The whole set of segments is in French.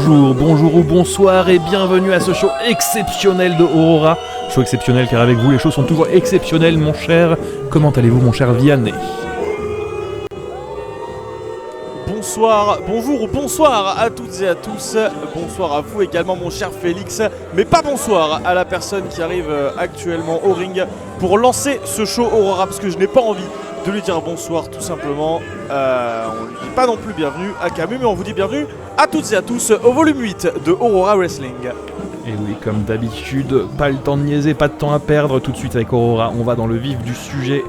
Bonjour ou bonsoir et bienvenue à ce show exceptionnel de Aurora. Show exceptionnel car avec vous les shows sont toujours exceptionnels mon cher. Comment allez-vous mon cher Vianney ? Bonsoir, bonjour ou bonsoir à toutes et à tous. Bonsoir à vous également mon cher Félix. Mais pas bonsoir à la personne qui arrive actuellement au ring pour lancer ce show Aurora parce que je n'ai pas envie de lui dire bonsoir tout simplement. On lui dit pas non plus bienvenue à Camus mais on vous dit bienvenue à toutes et à tous au volume 8 de Aurora Wrestling. Et oui, comme d'habitude, pas le temps de niaiser, pas de temps à perdre. Tout de suite avec Aurora, on va dans le vif du sujet.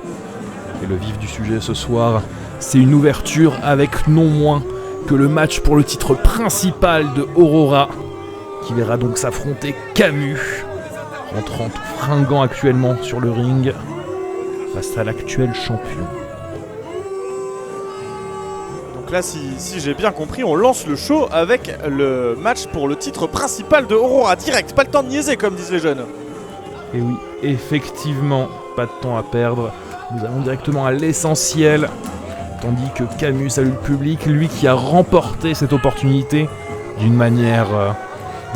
Et le vif du sujet ce soir, c'est une ouverture avec non moins que le match pour le titre principal de Aurora, qui verra donc s'affronter Camus, rentrant tout fringant actuellement sur le ring, face à l'actuel champion. Donc là, si j'ai bien compris, on lance le show avec le match pour le titre principal de Aurora, direct, pas le temps de niaiser comme disent les jeunes. Et oui, effectivement, pas de temps à perdre, nous allons directement à l'essentiel, tandis que Camus salue le public, lui qui a remporté cette opportunité d'une manière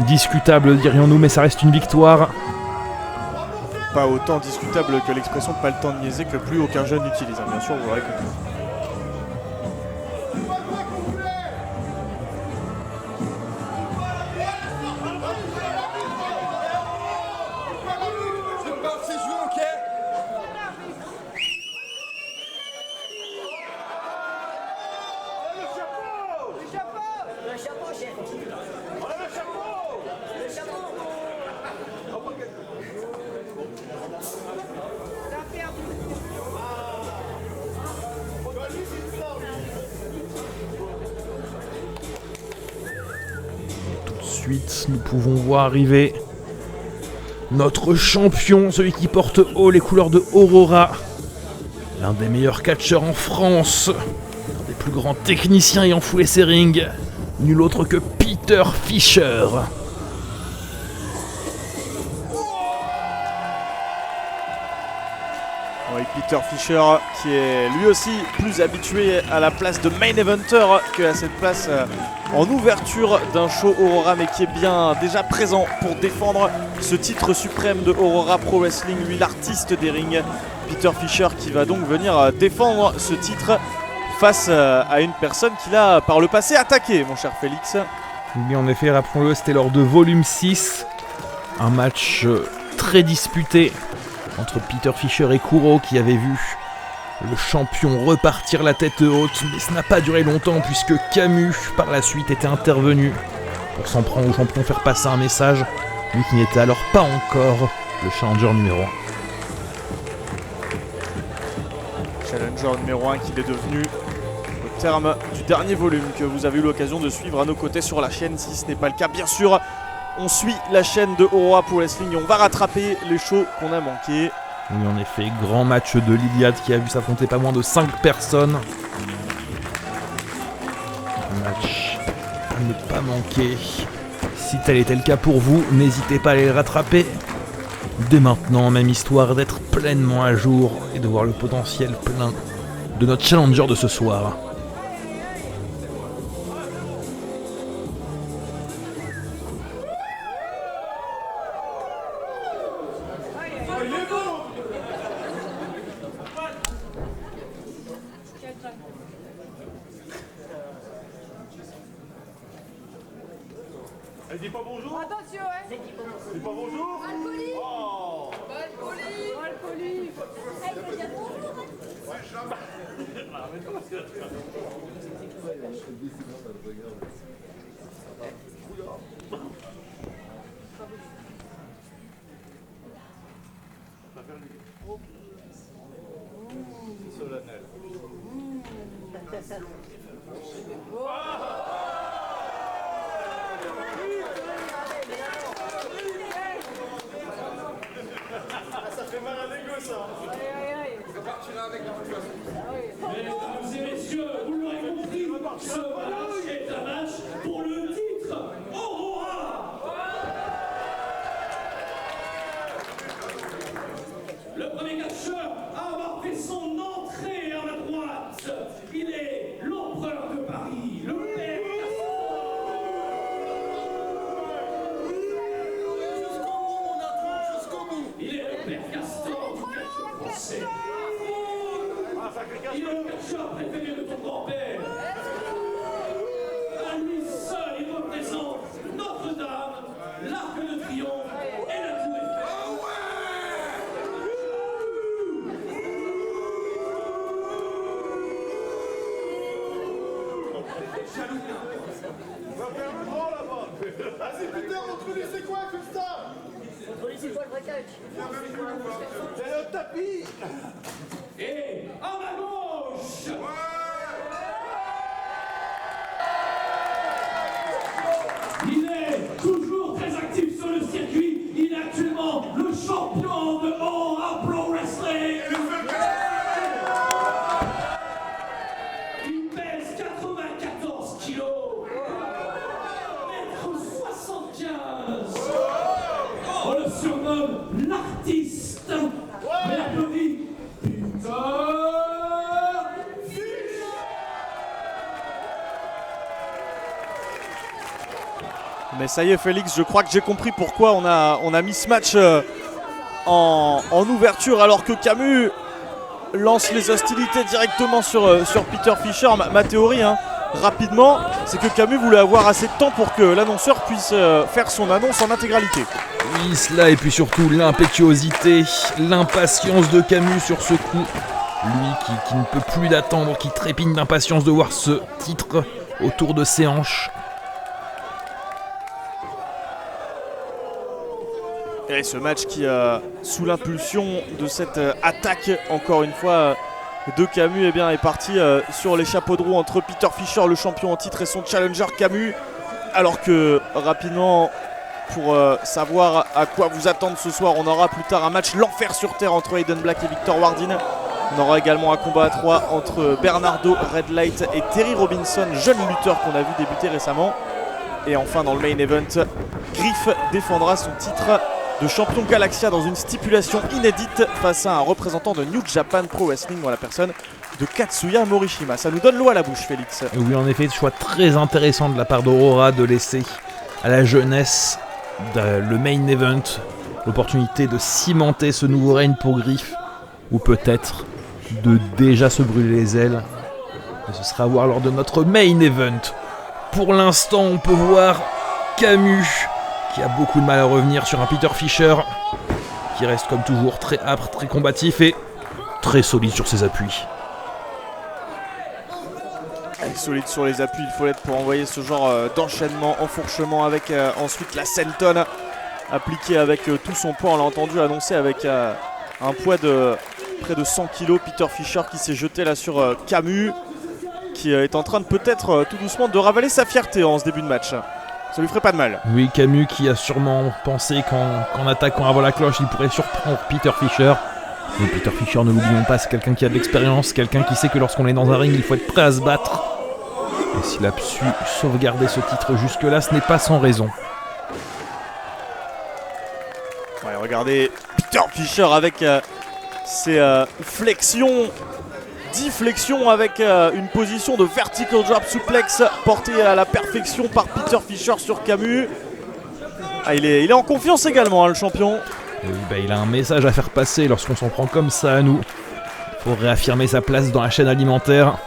discutable, dirions-nous, mais ça reste une victoire. Pas autant discutable que l'expression pas le temps de niaiser que plus aucun jeune n'utilise, bien sûr, vous l'aurez compris. Ensuite, nous pouvons voir arriver notre champion, celui qui porte haut les couleurs de Aurora, l'un des meilleurs catcheurs en France, l'un des plus grands techniciens ayant foulé ses rings, nul autre que Peter Fischer. Oui, Peter Fischer qui est lui aussi plus habitué à la place de main eventer qu'à cette place en ouverture d'un show Aurora, mais qui est bien déjà présent pour défendre ce titre suprême de Aurora Pro Wrestling, lui l'artiste des rings. Peter Fischer qui va donc venir défendre ce titre face à une personne qu'il a par le passé attaqué, mon cher Félix. Oui, en effet, rappelons-le, c'était lors de volume 6, un match très disputé entre Peter Fischer et Kuro, qui avait vu le champion repartir la tête haute, mais ce n'a pas duré longtemps puisque Camus par la suite était intervenu pour s'en prendre au champion, faire passer un message, lui qui n'était alors pas encore le challenger numéro 1. Challenger numéro 1 qu'il est devenu au terme du dernier volume que vous avez eu l'occasion de suivre à nos côtés sur la chaîne. Si ce n'est pas le cas, bien sûr, on suit la chaîne de Aurora Pro Wrestling et on va rattraper les shows qu'on a manqués. Oui, en effet, grand match de l'Iliade qui a vu s'affronter pas moins de 5 personnes. Un match à ne pas manquer. Si tel était le cas pour vous, n'hésitez pas à aller le rattraper dès maintenant, même histoire d'être pleinement à jour et de voir le potentiel plein de notre challenger de ce soir. Elle dit pas bonjour. Attention, hein. Elle dit pas bonjour. Alcooli. Oh. Alcooli. Elle peut dire bonjour. C'est solennel. Ça fait mal à l'égo ça. Mesdames et messieurs, vous l'aurez compris, ce match est un match pour le titre Aurora. Le premier catcheur à avoir fait son entrée à ma droite, il est l'empereur de Paris, le père. C'est il est le catcheur préféré de ton grand-père. À lui seul, il représente Notre-Dame, l'Arc de Triomphe et la Tour Eiffel. On va faire le grand là-bas. Vas-y, Peter, entre lui, c'est quoi comme ça? C'est quoi le braquage? C'est le tapis. Et à ma gauche, il est toujours très actif sur le circuit. Il est actuellement le champion de Ora Pro Wrestling. Il pèse 94 kilos. 1m75. On le surnomme l'artiste. Mais applaudit Peter Fish. Mais ça y est Félix, je crois que j'ai compris pourquoi on a mis ce match en ouverture alors que Camus lance les hostilités directement sur Peter Fischer. Ma théorie, rapidement, c'est que Camus voulait avoir assez de temps pour que l'annonceur puisse faire son annonce en intégralité. Oui, cela et puis surtout l'impétuosité, l'impatience de Camus sur ce coup. Lui qui ne peut plus l'attendre, qui trépigne d'impatience de voir ce titre autour de ses hanches. Et ce match qui, sous l'impulsion de cette attaque, encore une fois, de Camus, est parti sur les chapeaux de roue entre Peter Fischer, le champion en titre, et son challenger Camus. Alors que, rapidement, pour savoir à quoi vous attendre ce soir, on aura plus tard un match l'enfer sur terre entre Aiden Black et Victor Wardin. On aura également un combat à 3 entre Bernardo Red Light et Terry Robinson, jeune lutteur qu'on a vu débuter récemment. Et enfin, dans le main event, Griff défendra son titre de champion Galaxia dans une stipulation inédite face à un représentant de New Japan Pro Wrestling dans la personne de Katsuya Morishima. Ça nous donne l'eau à la bouche, Félix. Et oui, en effet, choix très intéressant de la part d'Aurora de laisser à la jeunesse le main event l'opportunité de cimenter ce nouveau règne pour Griff, ou peut-être de déjà se brûler les ailes. Et ce sera à voir lors de notre main event. Pour l'instant, on peut voir Camus qui a beaucoup de mal à revenir sur un Peter Fischer qui reste comme toujours très âpre, très combatif et très solide sur ses appuis. Solide sur les appuis, il faut l'être pour envoyer ce genre d'enchaînement, enfourchement avec ensuite la senton appliquée avec tout son poids. On l'a entendu annoncer avec un poids de près de 100 kg. Peter Fischer qui s'est jeté là sur Camus, qui est en train de peut-être tout doucement de ravaler sa fierté en ce début de match. Ça lui ferait pas de mal. Oui, Camus qui a sûrement pensé qu'en attaquant avant la cloche, il pourrait surprendre Peter Fischer. Mais Peter Fischer, ne l'oublions pas, c'est quelqu'un qui a de l'expérience, quelqu'un qui sait que lorsqu'on est dans un ring, il faut être prêt à se battre. Et s'il a su sauvegarder ce titre jusque-là, ce n'est pas sans raison. Ouais, regardez Peter Fischer avec ses flexions, 10 flexions avec une position de vertical drop suplex portée à la perfection par Peter Fischer sur Camus. Ah, il est en confiance également, le champion. Et oui, il a un message à faire passer lorsqu'on s'en prend comme ça à nous. Pour réaffirmer sa place dans la chaîne alimentaire.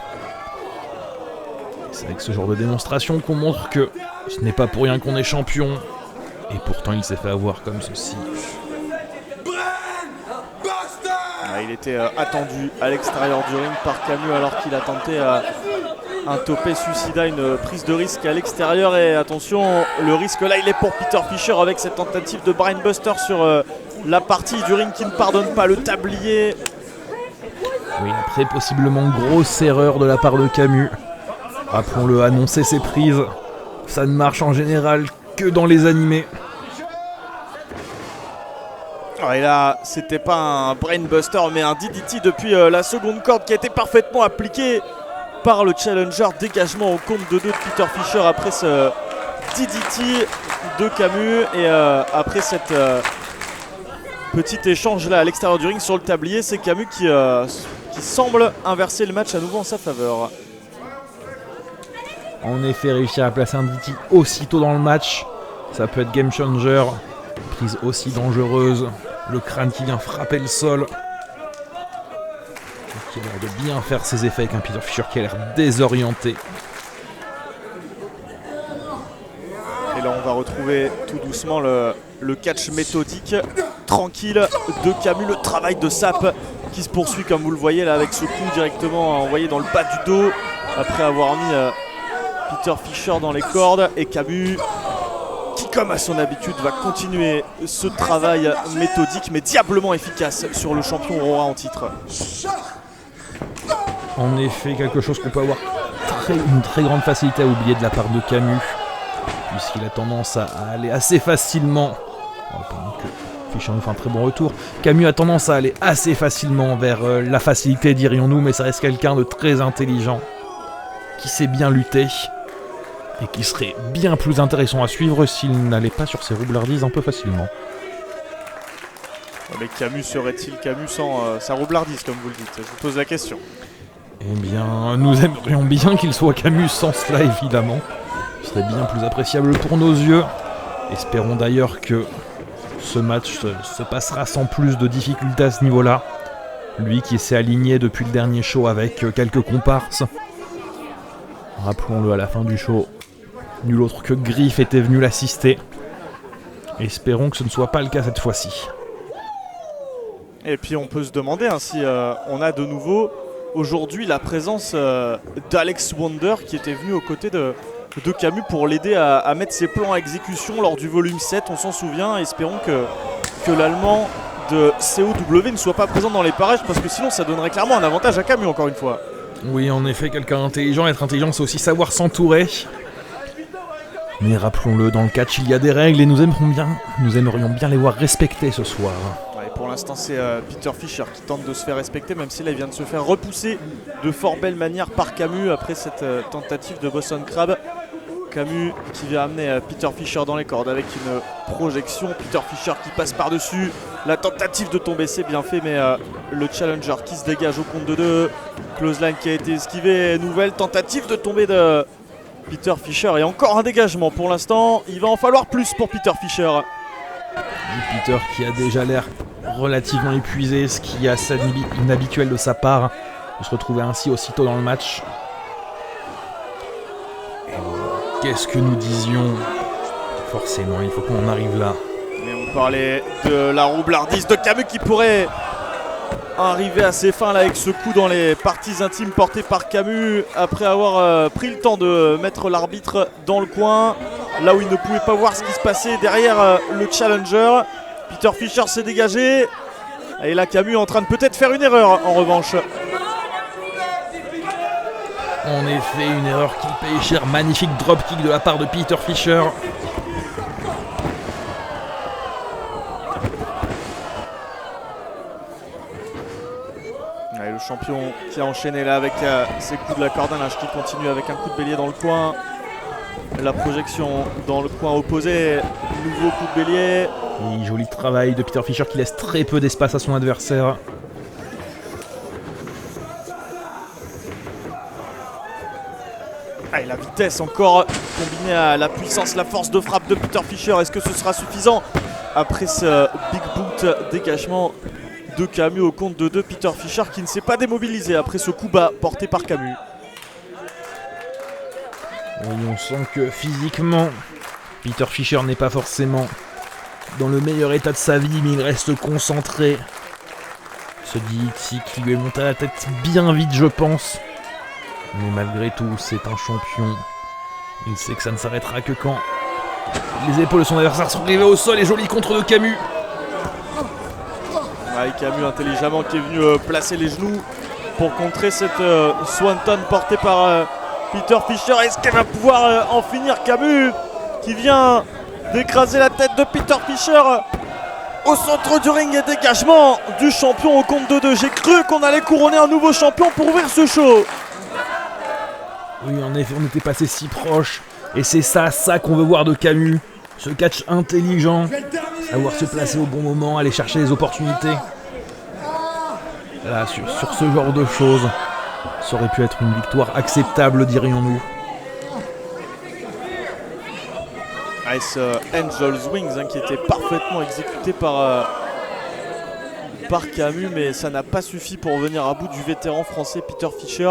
C'est avec ce genre de démonstration qu'on montre que ce n'est pas pour rien qu'on est champion. Et pourtant il s'est fait avoir comme ceci. Il était attendu à l'extérieur du ring par Camus alors qu'il a tenté un topé suicida, une prise de risque à l'extérieur. Et attention, le risque là il est pour Peter Fischer avec cette tentative de brainbuster sur la partie du ring qui ne pardonne pas, le tablier. Oui, après possiblement grosse erreur de la part de Camus. Rappelons-le, annoncer ses prises, ça ne marche en général que dans les animés. Et là, c'était pas un brainbuster mais un DDT depuis la seconde corde qui a été parfaitement appliqué par le challenger. Dégagement au compte de 2 de Peter Fischer après ce DDT de Camus. Et après cette petit échange là à l'extérieur du ring sur le tablier, c'est Camus qui semble inverser le match à nouveau en sa faveur. En effet, réussir à placer un DDT aussitôt dans le match, ça peut être game changer. Prise aussi dangereuse, le crâne qui vient frapper le sol. qui a l'air de bien faire ses effets avec un Peter Fischer qui a l'air désorienté. Et là, on va retrouver tout doucement le catch méthodique, tranquille de Camus, le travail de Sapp qui se poursuit comme vous le voyez là avec ce coup directement envoyé dans le bas du dos après avoir mis Peter Fischer dans les cordes. Et Camus qui, comme à son habitude, va continuer ce travail méthodique mais diablement efficace sur le champion Aurora en titre. En effet, quelque chose qu'on peut avoir une très grande facilité à oublier de la part de Camus, puisqu'il a tendance à aller assez facilement, pendant que Fischer nous fait un très bon retour, Camus a tendance à aller assez facilement vers la facilité, dirions-nous, mais ça reste quelqu'un de très intelligent, qui sait bien lutter, et qui serait bien plus intéressant à suivre s'il n'allait pas sur ses roublardises un peu facilement. Mais Camus serait-il Camus sans sa roublardise, comme vous le dites? Je vous pose la question. Eh bien, nous aimerions bien qu'il soit Camus sans cela, évidemment. Ce serait bien plus appréciable pour nos yeux. Espérons d'ailleurs que ce match se passera sans plus de difficultés à ce niveau-là. Lui qui s'est aligné depuis le dernier show avec quelques comparses. Rappelons-le, à la fin du show, nul autre que Griff était venu l'assister. Espérons que ce ne soit pas le cas cette fois-ci. Et puis on peut se demander si on a de nouveau aujourd'hui la présence d'Alex Wonder qui était venu aux côtés de Camus pour l'aider à mettre ses plans à exécution lors du volume 7, on s'en souvient. Espérons que l'Allemand de COW ne soit pas présent dans les parages, parce que sinon ça donnerait clairement un avantage à Camus encore une fois. Oui, en effet, quelqu'un d'intelligent. Être intelligent, c'est aussi savoir s'entourer. Mais rappelons-le, dans le catch, il y a des règles et nous aimerions bien les voir respectées ce soir. Ouais, pour l'instant, c'est Peter Fischer qui tente de se faire respecter, même si là, il vient de se faire repousser de fort belle manière par Camus après cette tentative de Boston Crab. Camus qui vient amener Peter Fischer dans les cordes avec une projection. Peter Fischer qui passe par-dessus. La tentative de tomber, c'est bien fait, mais le challenger qui se dégage au compte de 2. Close line qui a été esquivé. Nouvelle tentative de tomber de Peter Fischer. Et encore un dégagement pour l'instant. Il va en falloir plus pour Peter Fischer. Peter qui a déjà l'air relativement épuisé, ce qui est assez inhabituel de sa part, de se retrouver ainsi aussitôt dans le match. Qu'est-ce que nous disions? Forcément, il faut qu'on en arrive là. Et on parlait de la roublardise de Camus qui pourrait arriver à ses fins là avec ce coup dans les parties intimes porté par Camus après avoir pris le temps de mettre l'arbitre dans le coin, là où il ne pouvait pas voir ce qui se passait derrière le challenger. Peter Fischer s'est dégagé et là Camus est en train de peut-être faire une erreur en revanche. En effet, une erreur qui paye cher. Magnifique dropkick de la part de Peter Fischer. Ouais, le champion qui a enchaîné là avec ses coups de la corde à linge qui continue avec un coup de bélier dans le coin. La projection dans le coin opposé. Nouveau coup de bélier. Et joli travail de Peter Fischer qui laisse très peu d'espace à son adversaire. Et la vitesse encore combinée à la puissance, la force de frappe de Peter Fischer. Est-ce que ce sera suffisant après ce big boot dégagement de Camus au compte de 2? Peter Fischer qui ne s'est pas démobilisé après ce coup bas porté par Camus. Oui, on sent que physiquement, Peter Fischer n'est pas forcément dans le meilleur état de sa vie, mais il reste concentré. Ce DDT qui lui est monté à la tête bien vite, je pense. Mais malgré tout, c'est un champion. Il sait que ça ne s'arrêtera que quand les épaules de son adversaire sont arrivées au sol. Et joli contre de Camus. Ouais, Camus intelligemment qui est venu placer les genoux pour contrer cette swanton portée par Peter Fischer. Est-ce qu'elle va pouvoir en finir? Camus qui vient d'écraser la tête de Peter Fischer au centre du ring et dégagement du champion au compte de 2. J'ai cru qu'on allait couronner un nouveau champion pour ouvrir ce show. Oui, en effet, on était passé si proche. Et c'est ça qu'on veut voir de Camus. Ce catch intelligent. Savoir se placer au bon moment, aller chercher les opportunités. Là, sur ce genre de choses, ça aurait pu être une victoire acceptable, dirions-nous. Nice Angel's Wings qui était parfaitement exécuté par par Camus, mais ça n'a pas suffi pour venir à bout du vétéran français Peter Fischer,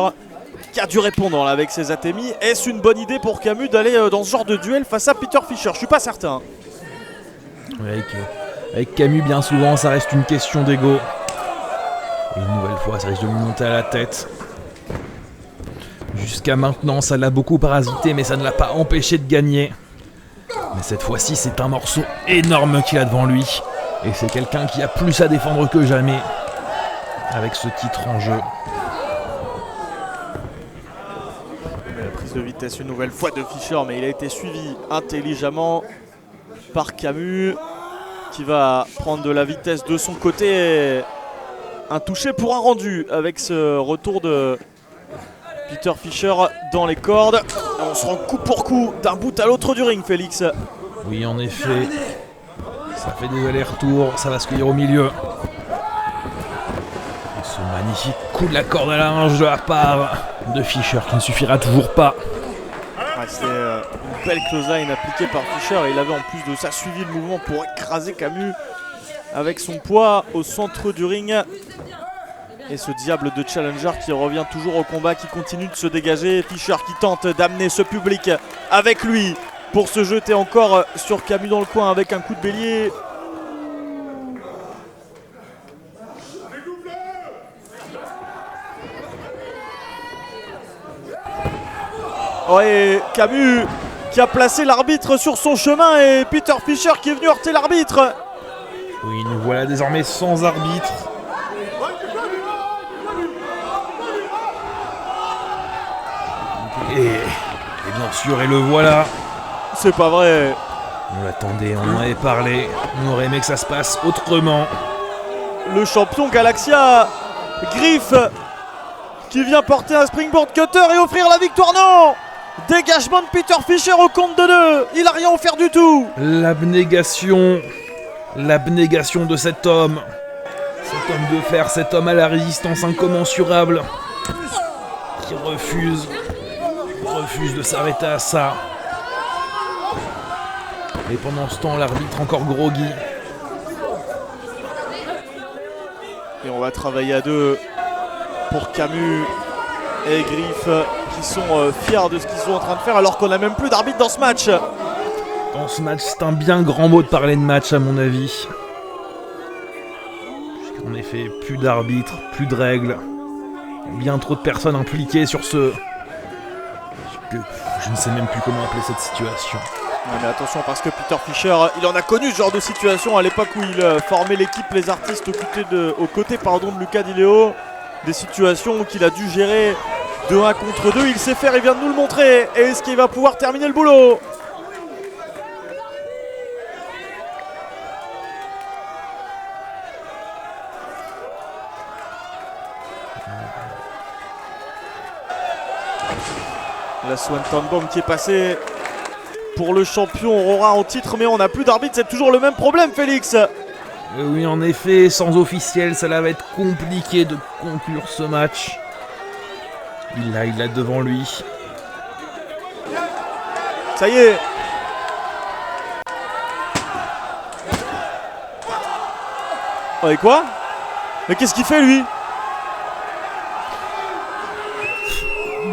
qui a dû répondre là, avec ses atémies. Est-ce une bonne idée pour Camus d'aller dans ce genre de duel face à Peter Fischer? Je suis pas certain. Avec Camus, bien souvent, ça reste une question d'ego. Et une nouvelle fois, ça risque de lui monter à la tête. Jusqu'à maintenant, ça l'a beaucoup parasité, mais ça ne l'a pas empêché de gagner. Mais cette fois-ci, c'est un morceau énorme qu'il a devant lui. Et c'est quelqu'un qui a plus à défendre que jamais avec ce titre en jeu. La prise de vitesse une nouvelle fois de Fischer, mais il a été suivi intelligemment par Camus, qui va prendre de la vitesse de son côté. Un touché pour un rendu avec ce retour de Peter Fischer dans les cordes. On se rend coup pour coup d'un bout à l'autre du ring, Félix. Oui, en effet. Ça fait des allers-retours, ça va se cueillir au milieu. Et ce magnifique coup de la corde à linge de la part de Fischer qui ne suffira toujours pas. Ouais, c'était une belle clothesline appliquée par Fischer et il avait en plus de ça suivi le mouvement pour écraser Camus avec son poids au centre du ring. Et ce diable de challenger qui revient toujours au combat, qui continue de se dégager. Fischer qui tente d'amener ce public avec lui pour se jeter encore sur Camus dans le coin avec un coup de bélier. Ouais, Camus qui a placé l'arbitre sur son chemin et Peter Fischer qui est venu heurter l'arbitre. Oui, nous voilà désormais sans arbitre. Et bien sûr, et le voilà. C'est pas vrai. On l'attendait, on en avait parlé. On aurait aimé que ça se passe autrement. Le champion Galaxia, Griff, qui vient porter un springboard cutter et offrir la victoire. Non! Dégagement de Peter Fischer au compte de 2. Il a rien offert du tout. L'abnégation de cet homme. Cet homme de fer, cet homme à la résistance incommensurable. Qui refuse de s'arrêter à ça. Et pendant ce temps, l'arbitre encore groggy. Et on va travailler à 2 pour Camus et Griff, qui sont fiers de ce qu'ils sont en train de faire alors qu'on n'a même plus d'arbitre dans ce match. Dans ce match, c'est un bien grand mot de parler de match à mon avis. En effet, plus d'arbitres, plus de règles. Bien trop de personnes impliquées sur ce... Je ne sais même plus comment appeler cette situation. Ouais, mais attention parce que Peter Fischer, il en a connu ce genre de situation à l'époque où il formait l'équipe, les artistes aux côtés de Luca Di Leo. Des situations qu'il a dû gérer de 1 contre 2. Il sait faire, il vient de nous le montrer. Et est-ce qu'il va pouvoir terminer le boulot? La Swanton Bomb qui est passée pour le champion Aurora en titre, mais on n'a plus d'arbitre, c'est toujours le même problème, Félix. Oui, en effet, sans officiel, ça va être compliqué de conclure ce match. Il l'a devant lui. Ça y est. Oh, et quoi? Mais qu'est-ce qu'il fait, lui?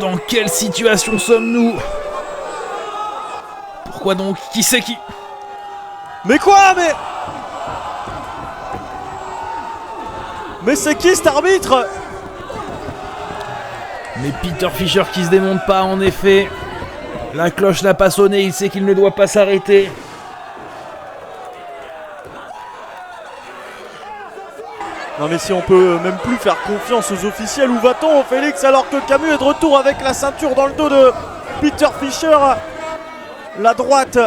Dans quelle situation sommes-nous? Pourquoi donc? Qui c'est qui? Mais quoi? Mais c'est qui cet arbitre? Mais Peter Fischer qui se démonte pas, en effet. La cloche n'a pas sonné, il sait qu'il ne doit pas s'arrêter. Non mais si on peut même plus faire confiance aux officiels, où va-t-on, Félix, alors que Camus est de retour avec la ceinture dans le dos de Peter Fischer? La droite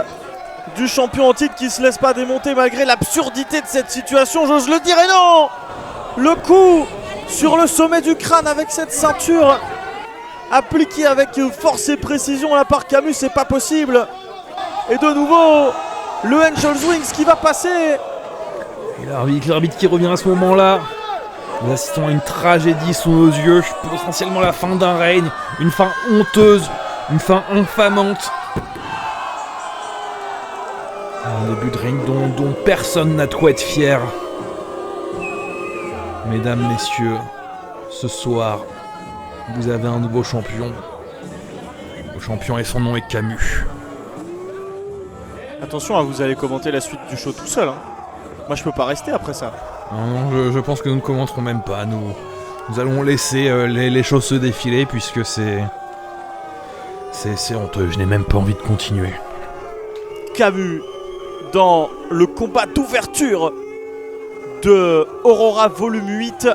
du champion en titre qui se laisse pas démonter malgré l'absurdité de cette situation, j'ose le dire, et non! Le coup sur le sommet du crâne avec cette ceinture appliquée avec force et précision là par Camus, c'est pas possible. Et de nouveau, le Angel's Wings qui va passer. Et l'arbitre qui revient à ce moment-là. Nous assistons à une tragédie sous nos yeux, potentiellement la fin d'un règne, une fin honteuse, une fin infamante. Un début de règne dont personne n'a de quoi être fier. Mesdames, messieurs, ce soir, vous avez un nouveau champion. Le champion et son nom est Camus. Attention, vous allez commenter la suite du show tout seul. Hein. Moi, je peux pas rester après ça. Non, je pense que nous ne commenterons même pas. Nous allons laisser les choses se défiler puisque c'est honteux. Je n'ai même pas envie de continuer. Camus dans le combat d'ouverture de Aurora Volume 8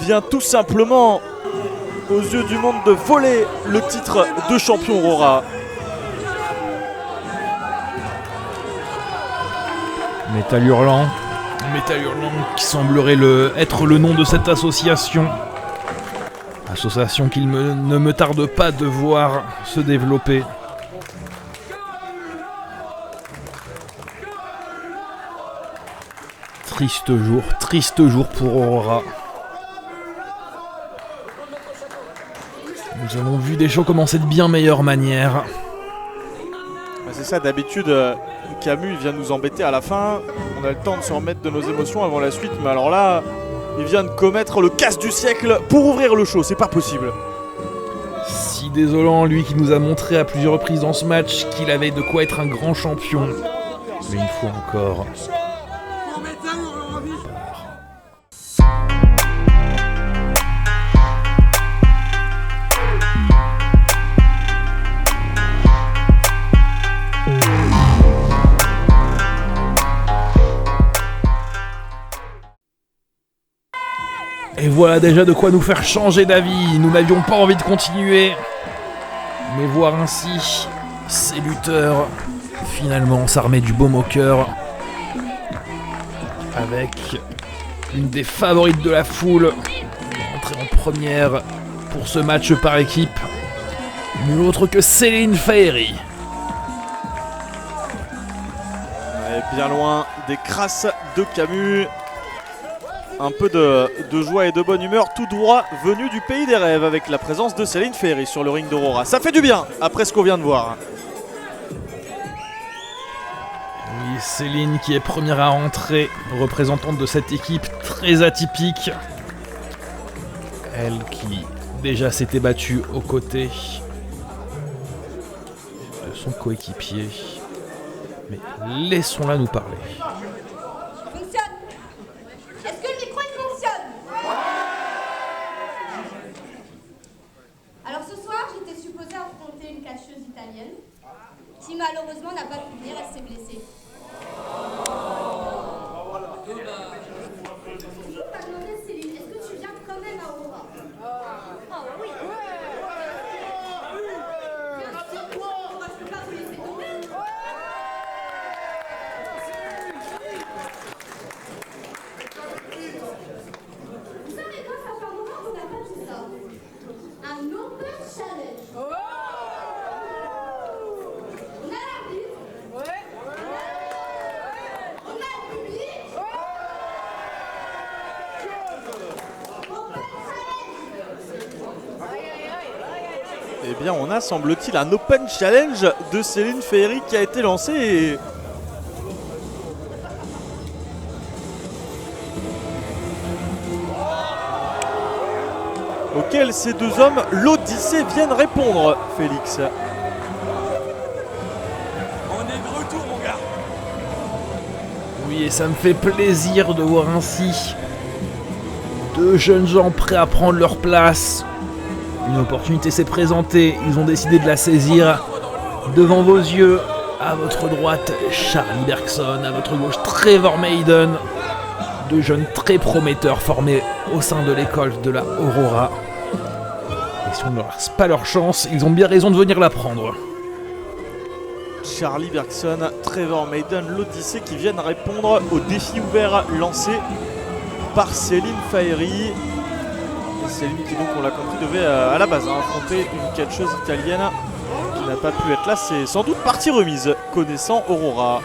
vient tout simplement aux yeux du monde de voler le titre de champion Aurora. Métal Hurlant qui semblerait être le nom de cette association. Association qu'il ne me tarde pas de voir se développer. Triste jour pour Aurora. Nous avons vu des shows commencer de bien meilleure manière. C'est ça, d'habitude, Camus il vient nous embêter à la fin. On a le temps de se remettre de nos émotions avant la suite, mais alors là, il vient de commettre le casse du siècle pour ouvrir le show, c'est pas possible. Si désolant, lui qui nous a montré à plusieurs reprises dans ce match qu'il avait de quoi être un grand champion. Mais une fois encore. Et voilà déjà de quoi nous faire changer d'avis. Nous n'avions pas envie de continuer. Mais voir ainsi ces lutteurs finalement s'armer du baume au cœur. Avec une des favorites de la foule. Entrée en première pour ce match par équipe. Nul autre que Céline Faéry. Bien loin des crasses de Camus. Un peu de joie et de bonne humeur tout droit venu du pays des rêves avec la présence de Céline Faéry sur le ring d'Aurora. Ça fait du bien après ce qu'on vient de voir. Oui, Céline qui est première à rentrer, représentante de cette équipe très atypique. Elle qui déjà s'était battue aux côtés de son coéquipier. Mais laissons-la nous parler. Fonctionne. Est-ce que le micro il fonctionne? Alors ce soir, j'étais supposée affronter une catcheuse italienne qui malheureusement n'a pas pu venir, elle s'est blessée. Je peux pas demander, Céline, est-ce que tu viens quand même à Aurora? Ah oui. Bien sûr, moi je peux pas vous laisser tomber. Vous savez quoi, ça fait un moment qu'on n'a pas vu ça. Un open challenge. On a l'arbitre. On a le public. Open challenge. Eh bien, on a, semble-t-il, un Open Challenge de Céline Faéry qui a été lancé et... auquel ces deux hommes, l'Odyssée, viennent répondre, Félix. On est de retour, mon gars. Oui, et ça me fait plaisir de voir ainsi deux jeunes gens prêts à prendre leur place. Une opportunité s'est présentée, ils ont décidé de la saisir. Devant vos yeux, à votre droite, Charlie Bergson, à votre gauche, Trevor Maiden. Deux jeunes très prometteurs formés au sein de l'école de la Aurora. Et si on ne leur laisse pas leur chance, ils ont bien raison de venir la prendre. Charlie Bergson, Trevor Maiden, l'Odyssée qui viennent répondre au défi ouvert lancé par Céline Faéry. Et Céline qui, donc on l'a compris, devait à la base affronter une catcheuse italienne qui n'a pas pu être là. C'est sans doute partie remise, connaissant Aurora.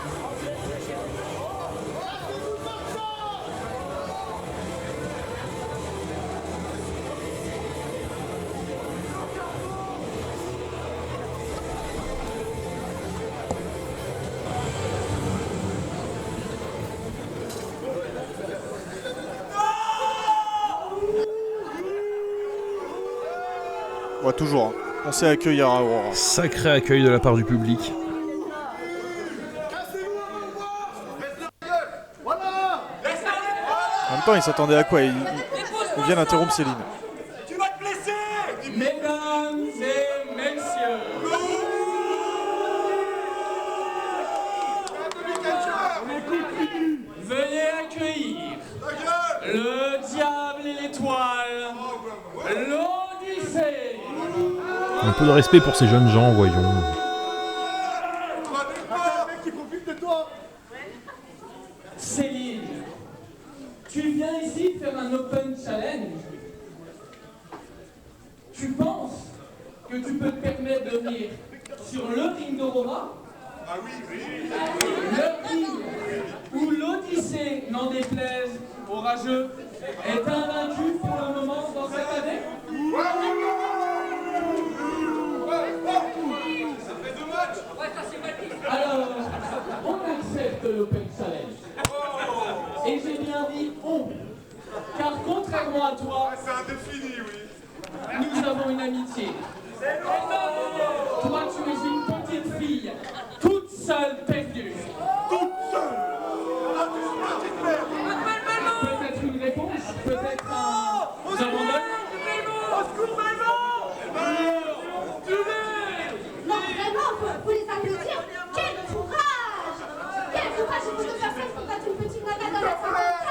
toujours. Hein. On sait accueillir à Aurora. Sacré accueil de la part du public. En même temps, il s'attendait à quoi? Il vient d'interrompre Céline. Mesdames et messieurs, veuillez accueillir le diable et l'étoile, l'Odyssée. Un peu de respect pour ces jeunes gens, voyons. Céline, tu viens ici faire un open challenge. Tu penses que tu peux te permettre de venir sur le ring d'Aurora? Ah oui, oui. Le ring où l'Odyssée, n'en déplaise aux rageux, est invaincu pour le moment dans cette année? Alors, on accepte l'Open Challenge. Et j'ai bien dit on. Car contrairement à toi, C'est indéfini, oui. nous avons une amitié. Toi, tu es une petite fille, toute seule perdue. Peut-être une réponse, peut-être un abandon. Non, vraiment, faut les applaudir. Quel courage! Quel courage! Et pour faire ça, il faut battre une petite nana dans la 54.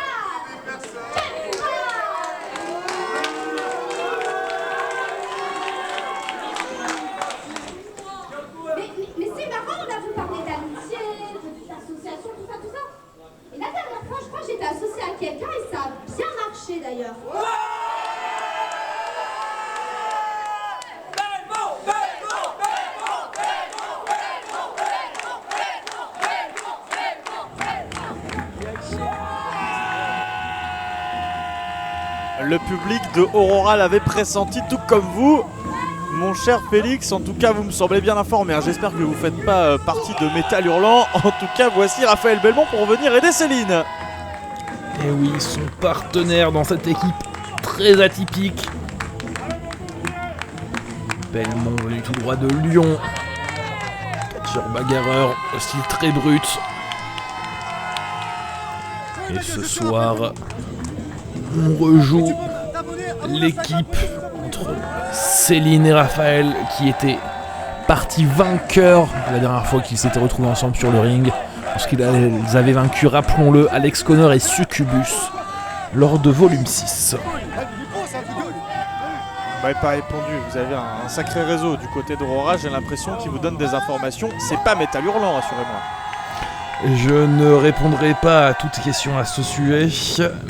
Quel courage! Mais c'est marrant, on a vous parler d'amitié, d'association, tout ça. Et la dernière fois, je crois que j'étais associée à quelqu'un et ça a bien marché d'ailleurs. Le public de Aurora l'avait pressenti, tout comme vous. Mon cher Félix, en tout cas, vous me semblez bien informé. Hein. J'espère que vous ne faites pas partie de Métal Hurlant. En tout cas, voici Raphaël Belmont pour venir aider Céline. Et oui, son partenaire dans cette équipe très atypique. Belmont venu tout droit de Lyon. Catcheur bagarreur, au style très brut. Et ce soir, on rejoue l'équipe entre Céline et Raphaël qui étaient partis vainqueurs la dernière fois qu'ils s'étaient retrouvés ensemble sur le ring. Lorsqu'ils avaient vaincu, rappelons-le, Alex Connor et Succubus lors de volume 6. Vous m'avez pas répondu, vous avez un sacré réseau du côté d'Aurora, j'ai l'impression qu'il vous donne des informations. C'est pas Métal Hurlant, rassurez-moi. Je ne répondrai pas à toute question à ce sujet.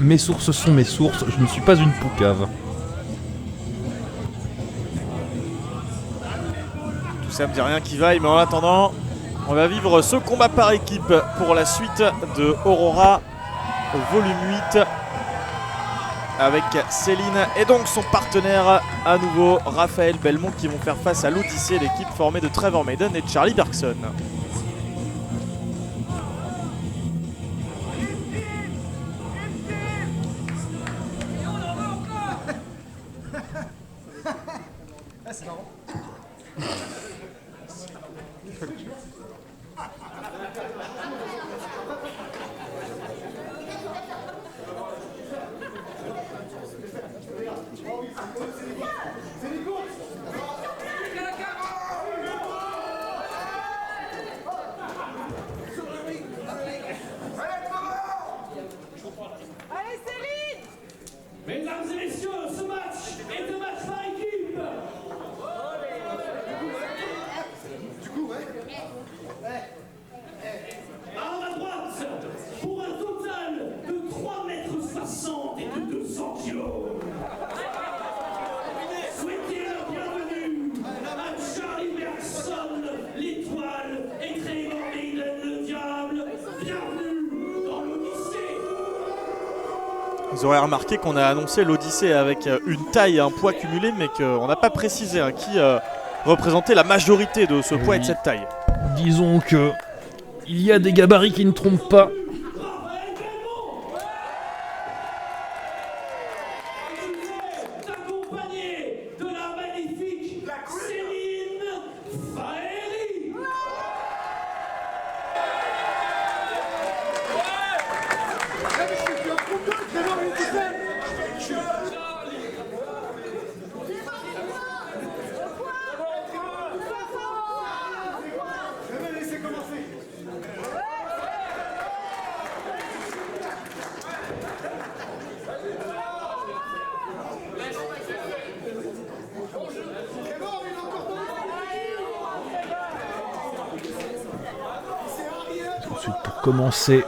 Mes sources sont mes sources, je ne suis pas une poucave. Tout ça me dit rien qui vaille, mais en attendant, on va vivre ce combat par équipe pour la suite de Aurora volume 8 avec Céline et donc son partenaire à nouveau Raphaël Belmont qui vont faire face à l'Odyssée, l'équipe formée de Trevor Maiden et Charlie Bergson. Mesdames et messieurs, ce match est un match par équipe. À la droite, pour un total de 3,60 m et de 200 kg. Souhaitez la bienvenue à Charlie Bergson, l'étoile, et Trevor Maiden, le diable. Bienvenue dans l'Odyssée. Vous aurez remarqué qu'on a annoncé l'Odyssée avec une taille et un poids cumulé, mais qu'on n'a pas précisé qui représentait la majorité de ce poids et de cette taille. Disons que il y a des gabarits qui ne trompent pas. Accompagné de la magnifique Ensuite, pour commencer,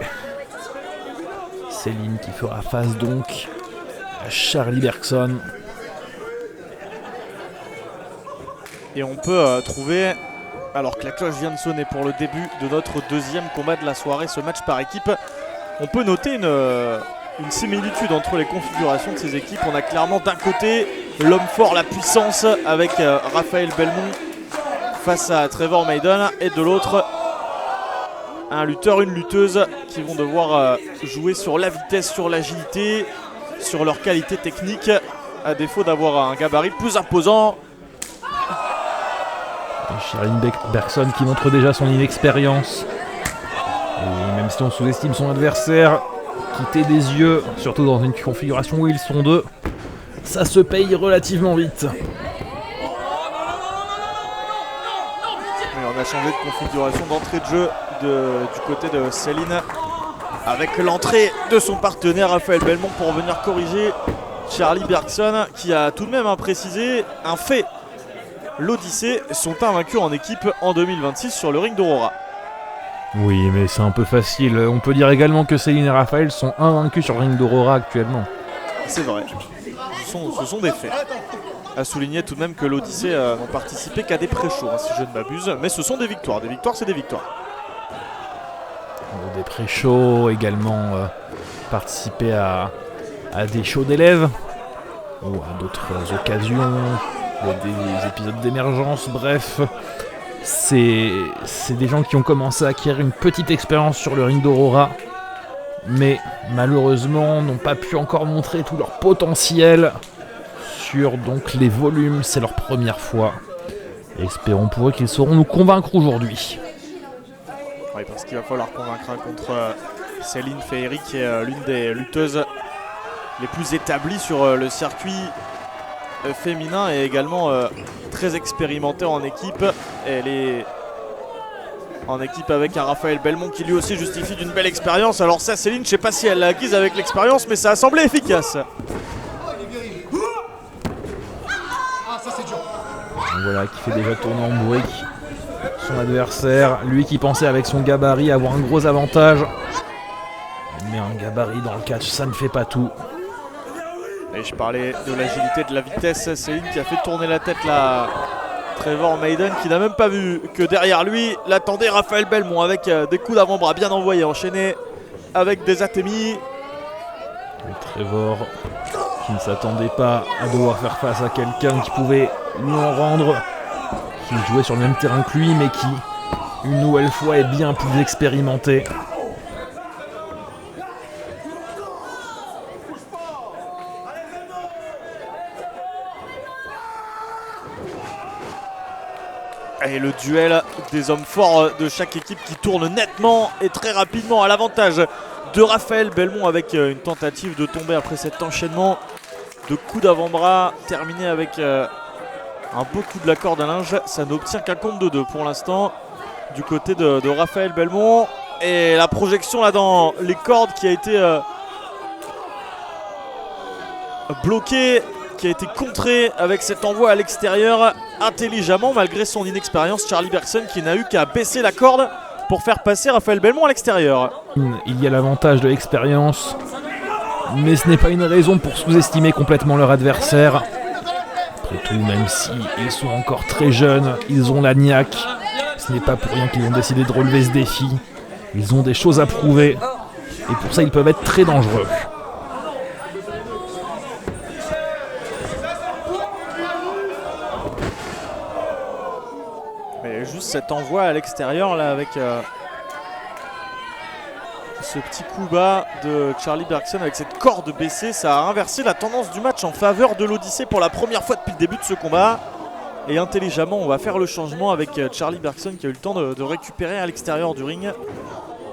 Céline qui fera face donc à Charlie Bergson. Et on peut trouver, alors que la cloche vient de sonner pour le début de notre deuxième combat de la soirée, ce match par équipe, on peut noter une similitude entre les configurations de ces équipes. On a clairement d'un côté l'homme fort, la puissance avec Raphaël Belmont face à Trevor Maiden, et de l'autre un lutteur, une lutteuse qui vont devoir jouer sur la vitesse, sur l'agilité, sur leur qualité technique, à défaut d'avoir un gabarit plus imposant. Charline Bergson qui montre déjà son inexpérience. Et même si on sous-estime son adversaire, quitter des yeux, surtout dans une configuration où ils sont deux, ça se paye relativement vite. Et on a changé de configuration d'entrée de jeu du côté de Céline, avec l'entrée de son partenaire Raphaël Belmont pour venir corriger Charlie Bergson, qui a tout de même précisé un fait. L'Odyssée sont invaincus en équipe en 2026 sur le ring d'Aurora. Oui, mais c'est un peu facile. On peut dire également que Céline et Raphaël sont invaincus sur le ring d'Aurora actuellement. C'est vrai. Ce sont des faits. À souligner tout de même que l'Odyssée n'ont participé qu'à des pré-shows, si je ne m'abuse. Mais ce sont des victoires. Des victoires, c'est des victoires. Des pré-shows également, participer à des shows d'élèves ou à d'autres occasions, des épisodes d'émergence, bref. C'est des gens qui ont commencé à acquérir une petite expérience sur le ring d'Aurora, mais malheureusement n'ont pas pu encore montrer tout leur potentiel sur donc les volumes. C'est leur première fois. Et espérons pour eux qu'ils sauront nous convaincre aujourd'hui. Oui, parce qu'il va falloir convaincre contre Céline Féhéry, qui est l'une des lutteuses les plus établies sur le circuit féminin et également très expérimentée en équipe. Elle est en équipe avec un Raphaël Belmont qui lui aussi justifie d'une belle expérience. Alors ça, Céline, je sais pas si elle l'a acquise avec l'expérience, mais ça a semblé efficace. Donc voilà, qui fait déjà tourner en brique son adversaire. Lui qui pensait avec son gabarit avoir un gros avantage. Mais un gabarit dans le catch, ça ne fait pas tout. Et je parlais de l'agilité, de la vitesse. Céline qui a fait tourner la tête là, Trevor Maiden, qui n'a même pas vu que derrière lui l'attendait Raphaël Belmont avec des coups d'avant-bras bien envoyés, enchaînés avec des atémies. Et Trevor qui ne s'attendait pas à devoir faire face à quelqu'un qui pouvait lui en rendre, qui jouait sur le même terrain que lui, mais qui, une nouvelle fois, est bien plus expérimenté. Et le duel des hommes forts de chaque équipe qui tourne nettement et très rapidement à l'avantage de Raphaël Belmont, avec une tentative de tomber après cet enchaînement de coups d'avant-bras terminé avec un beau coup de la corde à linge. Ça n'obtient qu'un compte de 2 pour l'instant du côté de Raphaël Belmont. Et la projection là dans les cordes qui a été bloquée, qui a été contré avec cet envoi à l'extérieur intelligemment malgré son inexpérience. Charlie Bergson qui n'a eu qu'à baisser la corde pour faire passer Raphaël Belmont à l'extérieur. Il y a l'avantage de l'expérience, mais ce n'est pas une raison pour sous-estimer complètement leur adversaire. Après tout, même si ils sont encore très jeunes, ils ont la niaque. Ce n'est pas pour rien qu'ils ont décidé de relever ce défi. Ils ont des choses à prouver, et pour ça ils peuvent être très dangereux. Mais juste cet envoi à l'extérieur là avec ce petit coup bas de Charlie Bergson avec cette corde baissée, ça a inversé la tendance du match en faveur de l'Odyssée pour la première fois depuis le début de ce combat. Et intelligemment, on va faire le changement avec Charlie Bergson qui a eu le temps de récupérer à l'extérieur du ring.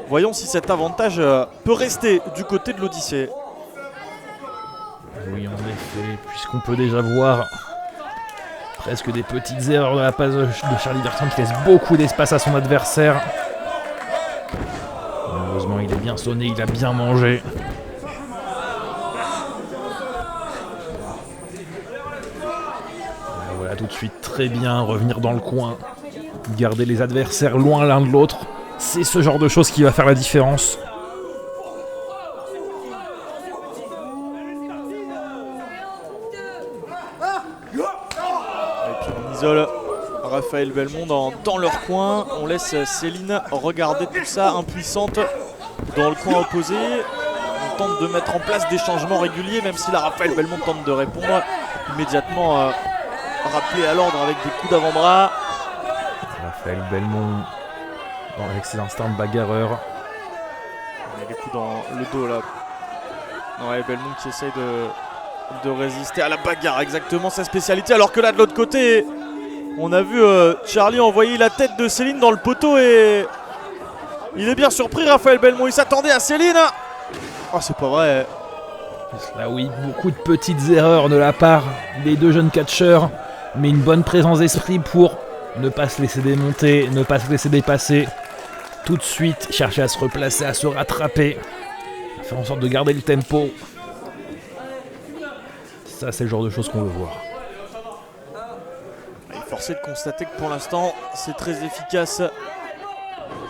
Voyons si cet avantage peut rester du côté de l'Odyssée. Oui, en effet, puisqu'on peut déjà voir presque des petites erreurs de la passe de Charlie Bergson qui laisse beaucoup d'espace à son adversaire. Malheureusement, il est bien sonné, il a bien mangé. Et voilà, tout de suite, très bien, revenir dans le coin, garder les adversaires loin l'un de l'autre. C'est ce genre de choses qui va faire la différence. Raphaël Belmond dans leur coin. On laisse Céline regarder tout ça, impuissante, dans le coin opposé. On tente de mettre en place des changements réguliers, même si la Raphaël Belmond tente de répondre. Immédiatement rappelé à l'ordre avec des coups d'avant-bras. Raphaël Belmond avec ses instincts de bagarreur. Il y a des coups dans le dos là. Ouais, Belmond qui essaye de résister à la bagarre, exactement sa spécialité, alors que là de l'autre côté on a vu Charlie envoyer la tête de Céline dans le poteau et il est bien surpris. Raphaël Belmond, il s'attendait à Céline. Oh, c'est pas vrai. Là oui, beaucoup de petites erreurs de la part des deux jeunes catcheurs, mais une bonne présence d'esprit pour ne pas se laisser démonter, ne pas se laisser dépasser. Tout de suite, chercher à se replacer, à se rattraper, faire en sorte de garder le tempo. Ça, c'est le genre de choses qu'on veut voir. Forcé de constater que pour l'instant c'est très efficace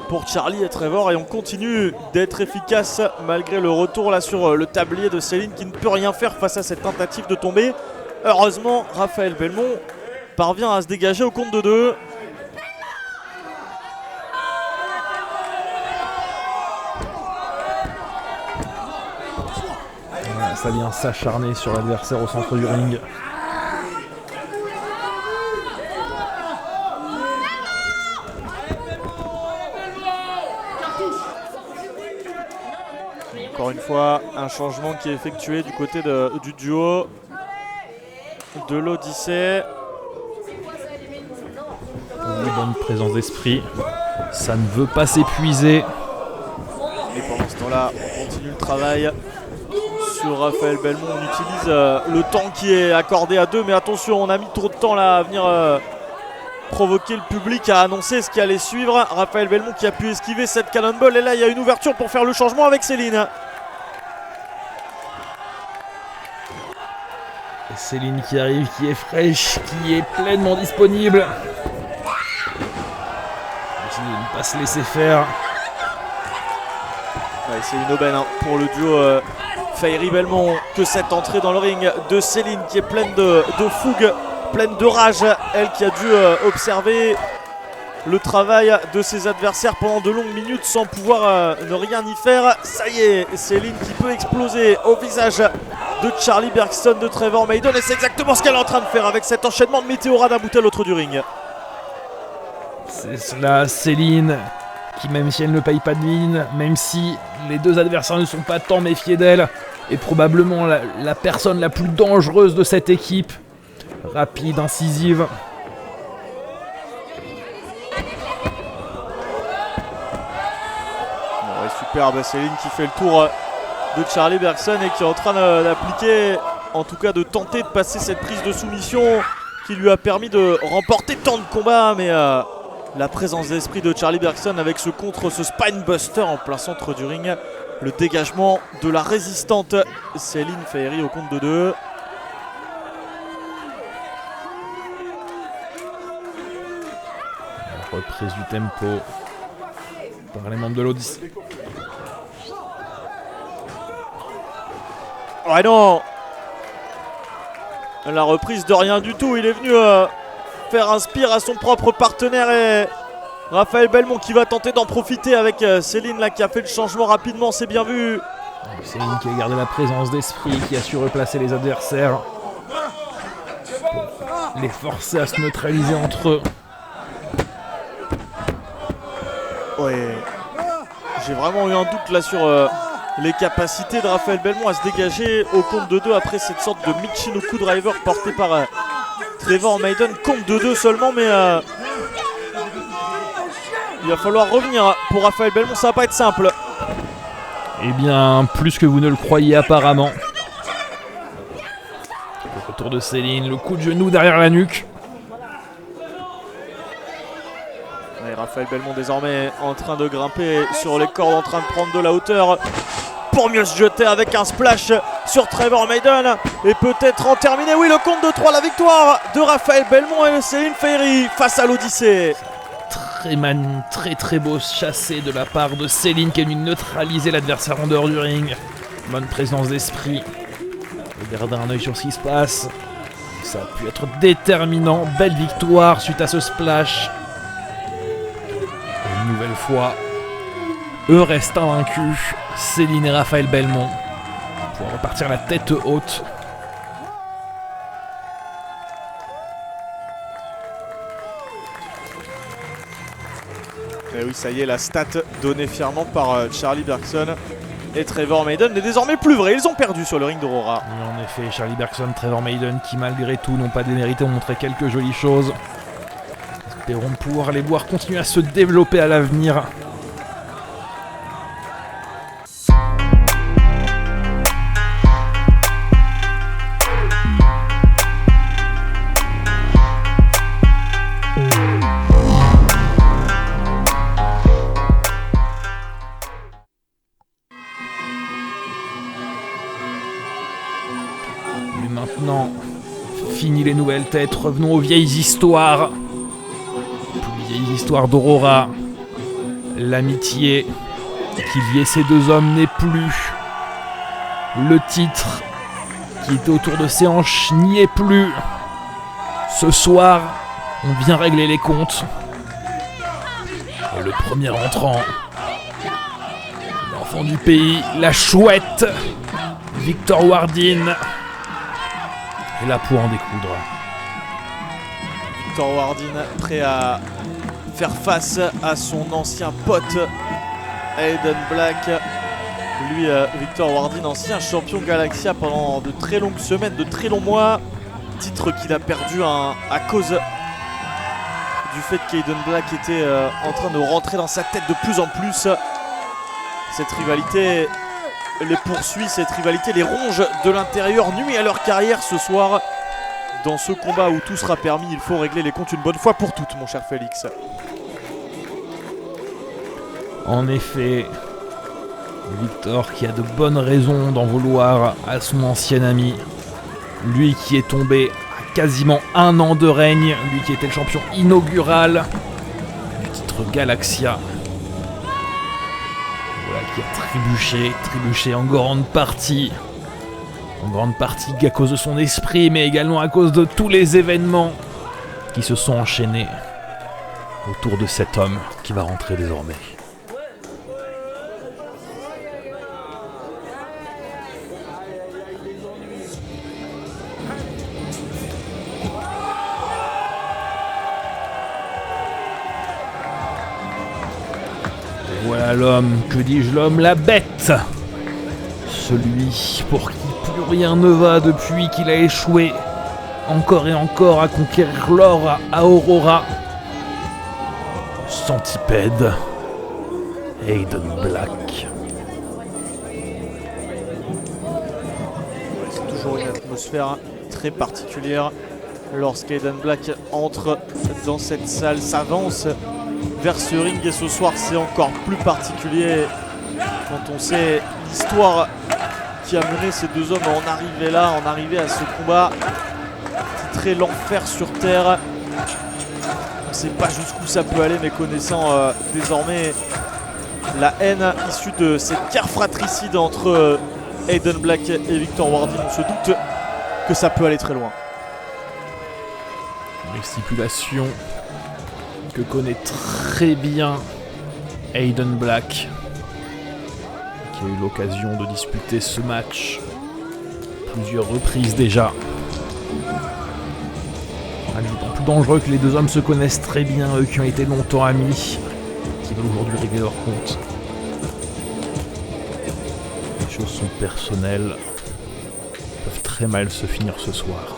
pour Charlie et Trevor, et on continue d'être efficace malgré le retour là sur le tablier de Céline qui ne peut rien faire face à cette tentative de tomber. Heureusement, Raphaël Belmond parvient à se dégager au compte de 2. Voilà, ça vient s'acharner sur l'adversaire au centre du ring. Encore une fois, un changement qui est effectué du côté du duo de l'Odyssée. Une bonne présence d'esprit. Ça ne veut pas s'épuiser. Et pendant ce temps-là, on continue le travail sur Raphaël Belmond. On utilise le temps qui est accordé à 2. Mais attention, on a mis trop de temps là à venir provoquer le public à annoncer ce qui allait suivre. Raphaël Belmond qui a pu esquiver cette cannonball. Et là, il y a une ouverture pour faire le changement avec Céline. Et Céline qui arrive, qui est fraîche, qui est pleinement disponible. Continue de ne pas se laisser faire. Ouais, c'est une aubaine pour le duo Fairy Belmond que cette entrée dans le ring de Céline qui est pleine de fougue, pleine de rage. Elle qui a dû observer le travail de ses adversaires pendant de longues minutes sans pouvoir ne rien y faire. Ça y est, Céline qui peut exploser au visage de Charlie Bergson, de Trevor Maiden, et c'est exactement ce qu'elle est en train de faire avec cet enchaînement de météorades d'un bout à l'autre du ring. C'est cela, Céline, qui même si elle ne paye pas de mine, même si les deux adversaires ne sont pas tant méfiés d'elle, est probablement la personne la plus dangereuse de cette équipe. Rapide, incisive. Ouais, superbe, Céline qui fait le tour de Charlie Bergson et qui est en train d'appliquer, en tout cas de tenter de passer cette prise de soumission qui lui a permis de remporter tant de combats. Mais la présence d'esprit de Charlie Bergson avec ce spinebuster en plein centre du ring, le dégagement de la résistante Céline Fairy au compte de 2. Reprise du tempo par les membres de l'Odyssée. Ouais, non, la reprise de rien du tout. Il est venu faire un spear à son propre partenaire, et Raphaël Belmond qui va tenter d'en profiter avec Céline là qui a fait le changement rapidement, c'est bien vu. Céline qui a gardé la présence d'esprit, qui a su replacer les adversaires pour les forcer à se neutraliser entre eux. Ouais, j'ai vraiment eu un doute là sur les capacités de Raphaël Belmond à se dégager au compte de 2 après cette sorte de Michinoku driver porté par Trevor Maiden. Compte de 2 seulement, mais il va falloir revenir pour Raphaël Belmond, ça va pas être simple. Eh bien, plus que vous ne le croyez apparemment. Autour de Céline, le coup de genou derrière la nuque. Et Raphaël Belmont désormais en train de grimper sur les cordes, en train de prendre de la hauteur pour mieux se jeter avec un splash sur Trevor Maiden et peut-être en terminer. Oui, le compte de 3, la victoire de Raphaël Belmont et Céline Feyri face à l'Odyssée. Très beau chassé de la part de Céline qui est venue neutraliser l'adversaire en dehors du ring. Bonne présence d'esprit. Regardez un œil sur ce qui se passe. Ça a pu être déterminant. Belle victoire suite à ce splash. Et une nouvelle fois, eux restent invaincus. Céline et Raphaël Belmont pour repartir la tête haute. Et oui, ça y est, la stat donnée fièrement par Charlie Bergson et Trevor Maiden n'est désormais plus vraie. Ils ont perdu sur le ring d'Aurora. Et en effet, Charlie Bergson, Trevor Maiden qui malgré tout n'ont pas démérité, ont montré quelques jolies choses. Espérons pouvoir les voir continuer à se développer à l'avenir. Mais maintenant, fini les nouvelles têtes, revenons aux vieilles histoires. Les vieilles histoires d'Aurora. L'amitié qui liait ces deux hommes n'est plus. Le titre qui était autour de ses hanches n'y est plus. Ce soir, on vient régler les comptes. Et le premier entrant, l'enfant du pays, la chouette, Victor Wardin, est là pour en découdre. Victor Wardin prêt à faire face à son ancien pote Aiden Black. Lui, Victor Wardin, ancien champion Galaxia pendant de très longues semaines, de très longs mois. Titre qu'il a perdu à cause du fait qu'Aiden Black était en train de rentrer dans sa tête de plus en plus. Cette rivalité les poursuit, cette rivalité les ronge de l'intérieur, nuit à leur carrière ce soir. Dans ce combat où tout sera permis, il faut régler les comptes une bonne fois pour toutes, mon cher Félix. En effet, Victor qui a de bonnes raisons d'en vouloir à son ancien ami. Lui qui est tombé à quasiment 1 an de règne, lui qui était le champion inaugural du titre Galaxia. Voilà, qui a trébuché en grande partie. En grande partie à cause de son esprit, mais également à cause de tous les événements qui se sont enchaînés autour de cet homme qui va rentrer désormais. Et voilà l'homme, que dis-je, l'homme, la bête. Celui pour qui plus rien ne va depuis qu'il a échoué encore et encore à conquérir l'or à Aurora. Centipède, Aiden Black. C'est toujours une atmosphère très particulière lorsqu'Aiden Black entre dans cette salle, s'avance vers ce ring, et ce soir c'est encore plus particulier quand on sait l'histoire qui a mené ces deux hommes à en arriver là, en arriver à ce combat titré l'enfer sur terre. On ne sait pas jusqu'où ça peut aller, mais connaissant désormais la haine issue de cette guerre fratricide entre Aiden Black et Victor Wardin, on se doute que ça peut aller très loin. Une stipulation que connaît très bien Aiden Black, qui a eu l'occasion de disputer ce match plusieurs reprises déjà. D'autant plus dangereux que les deux hommes se connaissent très bien, eux qui ont été longtemps amis, qui veulent aujourd'hui régler leurs comptes. Les choses sont personnelles, peuvent très mal se finir ce soir.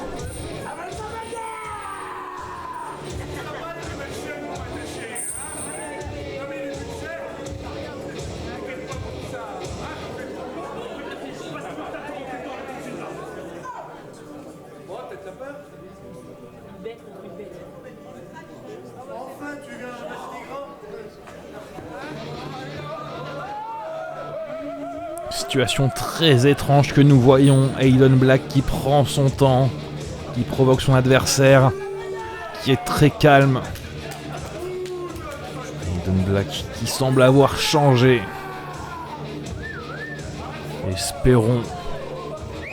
Situation très étrange que nous voyons. Aiden Black qui prend son temps, qui provoque son adversaire, qui est très calme. Aiden Black qui semble avoir changé. Espérons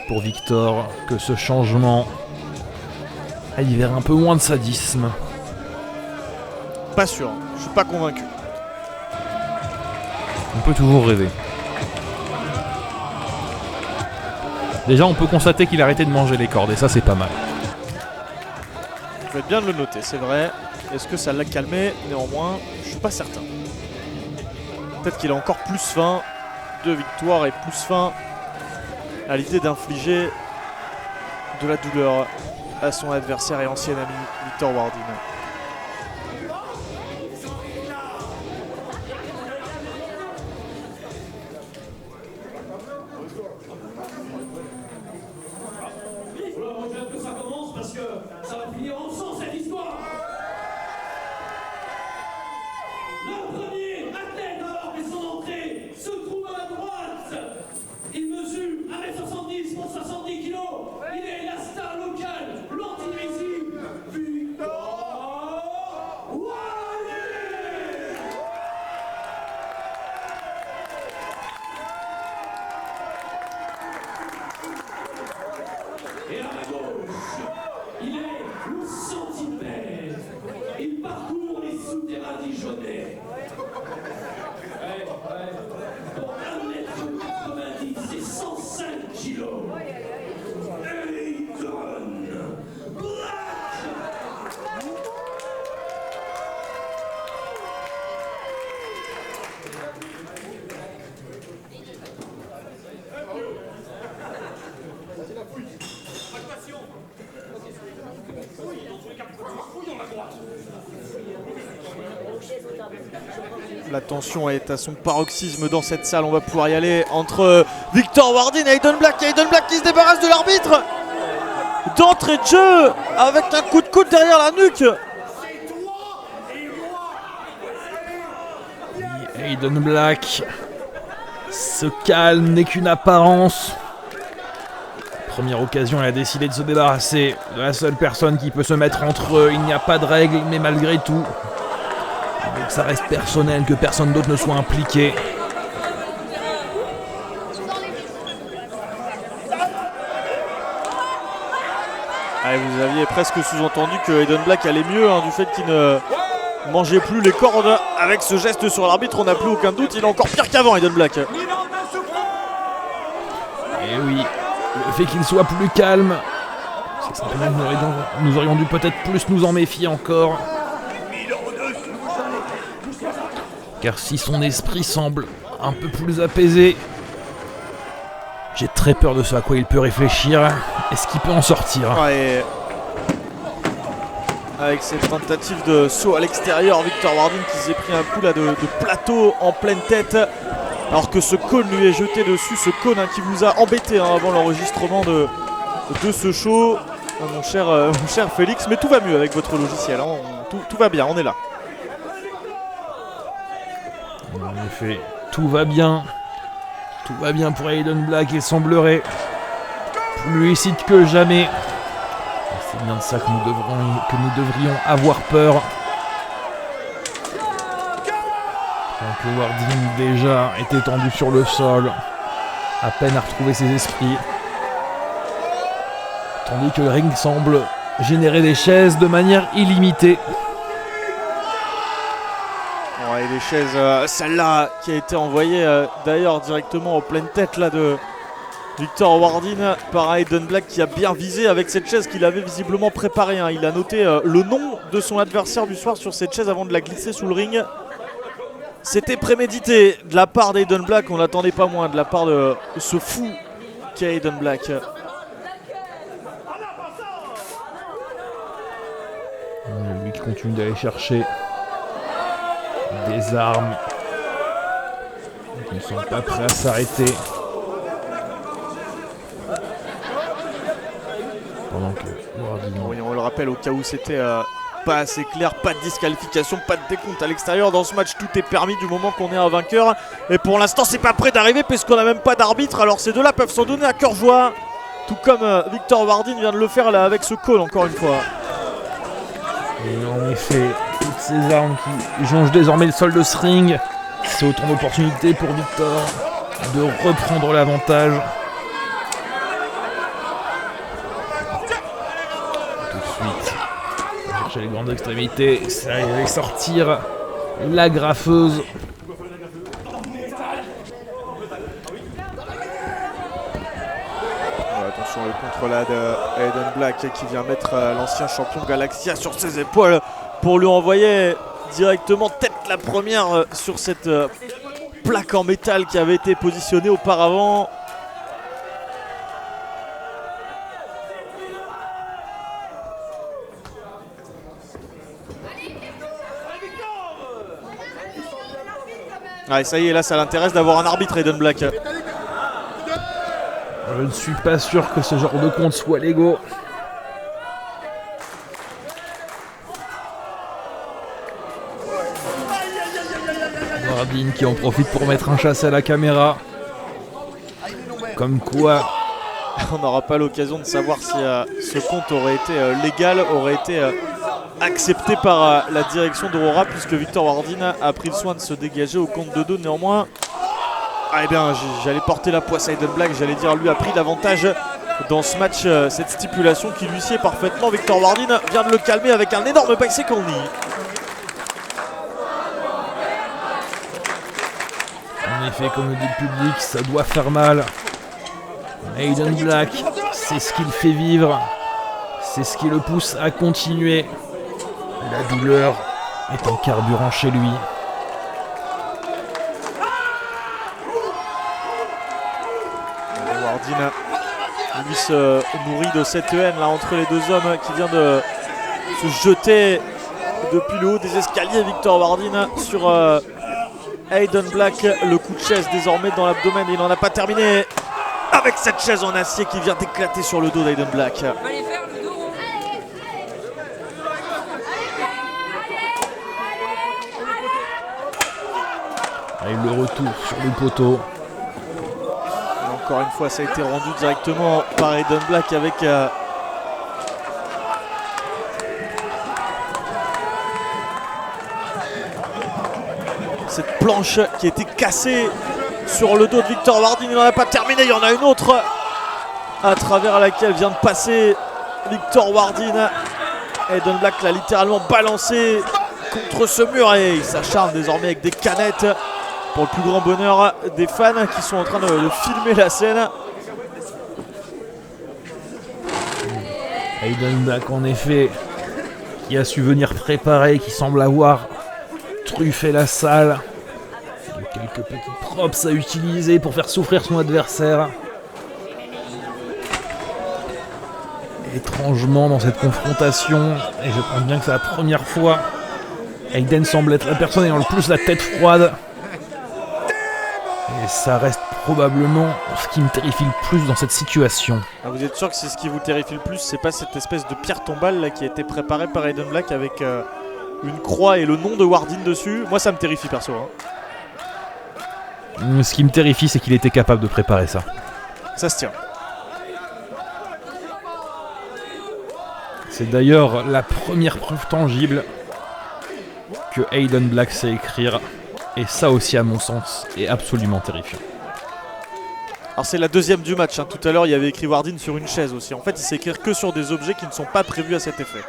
pour Victor que ce changement aille vers un peu moins de sadisme. Pas sûr, je suis pas convaincu. On peut toujours rêver. Déjà, on peut constater qu'il a arrêté de manger les cordes, et ça, c'est pas mal. Vous faites bien de le noter, c'est vrai. Est-ce que ça l'a calmé? Néanmoins, je suis pas certain. Peut-être qu'il a encore plus faim de victoire et plus faim à l'idée d'infliger de la douleur à son adversaire et ancien ami Victor Wardin. Et à la gauche, il est le centipède. Il parcourt les souterrains dijonnais. Pour 1m90 et 105 kilos. Aiden Black. La tension est à son paroxysme dans cette salle. On va pouvoir y aller entre Victor Wardin et Aiden Black. Aiden Black qui se débarrasse de l'arbitre d'entrée de jeu avec un coup de coude derrière la nuque. Aiden Black, ce calme n'est qu'une apparence. Première occasion, il a décidé de se débarrasser de la seule personne qui peut se mettre entre eux. Il n'y a pas de règle, mais malgré tout, donc ça reste personnel, que personne d'autre ne soit impliqué. Allez, vous aviez presque sous-entendu que Aiden Black allait mieux du fait qu'il ne mangeait plus les cordes. Avec ce geste sur l'arbitre, on n'a plus aucun doute. Il est encore pire qu'avant, Aiden Black. Et oui, le fait qu'il soit plus calme, c'est simplement que nous aurions dû peut-être plus nous en méfier encore. Car si son esprit semble un peu plus apaisé, j'ai très peur de ce à quoi il peut réfléchir. Est-ce qu'il peut en sortir? Ouais. Avec cette tentative de saut à l'extérieur, Victor Wardin qui s'est pris un coup là de plateau en pleine tête. Alors que ce cône lui est jeté dessus, ce cône qui vous a embêté avant l'enregistrement de ce show. Mon cher Félix, mais tout va mieux avec votre logiciel, tout va bien, on est là. En effet, tout va bien. Tout va bien pour Aiden Black. Il semblerait plus lucide que jamais. C'est bien de ça que nous devrions avoir peur. Donc Wardin déjà est étendu sur le sol, à peine à retrouver ses esprits. Tandis que le ring semble générer des chaises de manière illimitée. Ouais, les chaises, celle-là qui a été envoyée d'ailleurs directement en pleine tête là, de Victor Wardin par Aiden Black qui a bien visé avec cette chaise qu'il avait visiblement préparée. Il a noté le nom de son adversaire du soir sur cette chaise avant de la glisser sous le ring. C'était prémédité de la part d'Aiden Black, on n'attendait pas moins de la part de ce fou qu'est Aiden Black. Lui qui continue d'aller chercher des armes. Ils ne sont pas prêts à s'arrêter. Pendant que Wardin... Oui, on le rappelle au cas où c'était pas assez clair, pas de disqualification, pas de décompte à l'extérieur. Dans ce match, tout est permis du moment qu'on est un vainqueur. Et pour l'instant, c'est pas prêt d'arriver puisqu'on n'a même pas d'arbitre. Alors ces deux-là peuvent s'en donner à cœur joie. Tout comme Victor Wardin vient de le faire là avec ce call encore une fois. Et en effet, toutes ces armes qui jonchent désormais le sol de ce ring, c'est autant d'opportunités pour Victor de reprendre l'avantage. Tout de suite, on va chercher les grandes extrémités, ça va sortir la graffeuse. Attention, le contre là de Aiden Black qui vient mettre l'ancien champion Galaxia sur ses épaules pour lui envoyer directement tête la première sur cette plaque en métal qui avait été positionnée auparavant. Ah, et ça y est, là ça l'intéresse d'avoir un arbitre, Aiden Black. Je ne suis pas sûr que ce genre de compte soit légaux. Wardin qui en profite pour mettre un chasse à la caméra. Comme quoi, on n'aura pas l'occasion de savoir si ce compte aurait été légal, aurait été accepté par la direction d'Aurora, puisque Victor Wardin a pris le soin de se dégager au compte de 2 néanmoins. Ah, eh bien, j'allais porter la poisse à Aiden Black, j'allais dire lui a pris l'avantage dans ce match, cette stipulation qui lui sied parfaitement. Victor Wardin vient de le calmer avec un énorme bicycle only. En effet, comme le dit le public, ça doit faire mal. Aiden Black, c'est ce qui le fait vivre, c'est ce qui le pousse à continuer. La douleur est en carburant chez lui. Wardin, lui, se nourrit de cette haine là entre les deux hommes qui vient de se jeter depuis le haut des escaliers. Victor Wardin sur Aiden Black, le coup de chaise désormais dans l'abdomen, et il n'en a pas terminé avec cette chaise en acier qui vient d'éclater sur le dos d'Aiden Black. Et le retour sur le poteau. Et encore une fois, ça a été rendu directement par Aiden Black avec cette planche qui a été cassée sur le dos de Victor Wardin. Il n'en a pas terminé, il y en a une autre à travers laquelle vient de passer Victor Wardin. Aiden Black l'a littéralement balancé contre ce mur et il s'acharne désormais avec des canettes pour le plus grand bonheur des fans qui sont en train de filmer la scène. Aiden Black, en effet, qui a su venir préparer, qui semble avoir truffé la salle. Il y a quelques petits props à utiliser pour faire souffrir son adversaire. Étrangement, dans cette confrontation, et je pense bien que c'est la première fois, Aiden semble être la personne ayant le plus la tête froide. Et ça reste probablement ce qui me terrifie le plus dans cette situation. Ah, vous êtes sûr que c'est ce qui vous terrifie le plus? C'est pas cette espèce de pierre tombale là, qui a été préparée par Aiden Black avec une croix et le nom de Wardin dessus? Moi ça me terrifie perso. Ce qui me terrifie, c'est qu'il était capable de préparer ça. Ça se tient. C'est d'ailleurs la première preuve tangible que Aiden Black sait écrire. Et ça aussi, à mon sens, est absolument terrifiant. Alors c'est la deuxième du match. Tout à l'heure, il y avait écrit Wardin sur une chaise aussi. En fait, il sait écrire que sur des objets qui ne sont pas prévus à cet effet.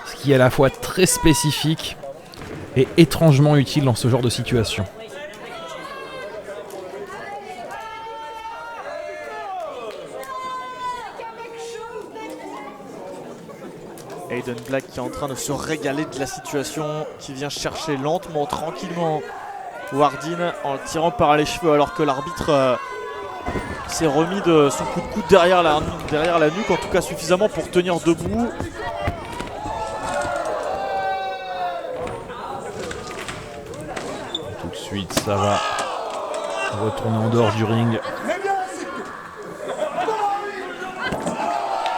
Ce qui est à la fois très spécifique et étrangement utile dans ce genre de situation. Aiden Black qui est en train de se régaler de la situation, qui vient chercher lentement, tranquillement Wardin en le tirant par les cheveux alors que l'arbitre s'est remis de son coup de coude derrière la nuque, en tout cas suffisamment pour tenir debout. Tout de suite, ça va retourner en dehors du ring.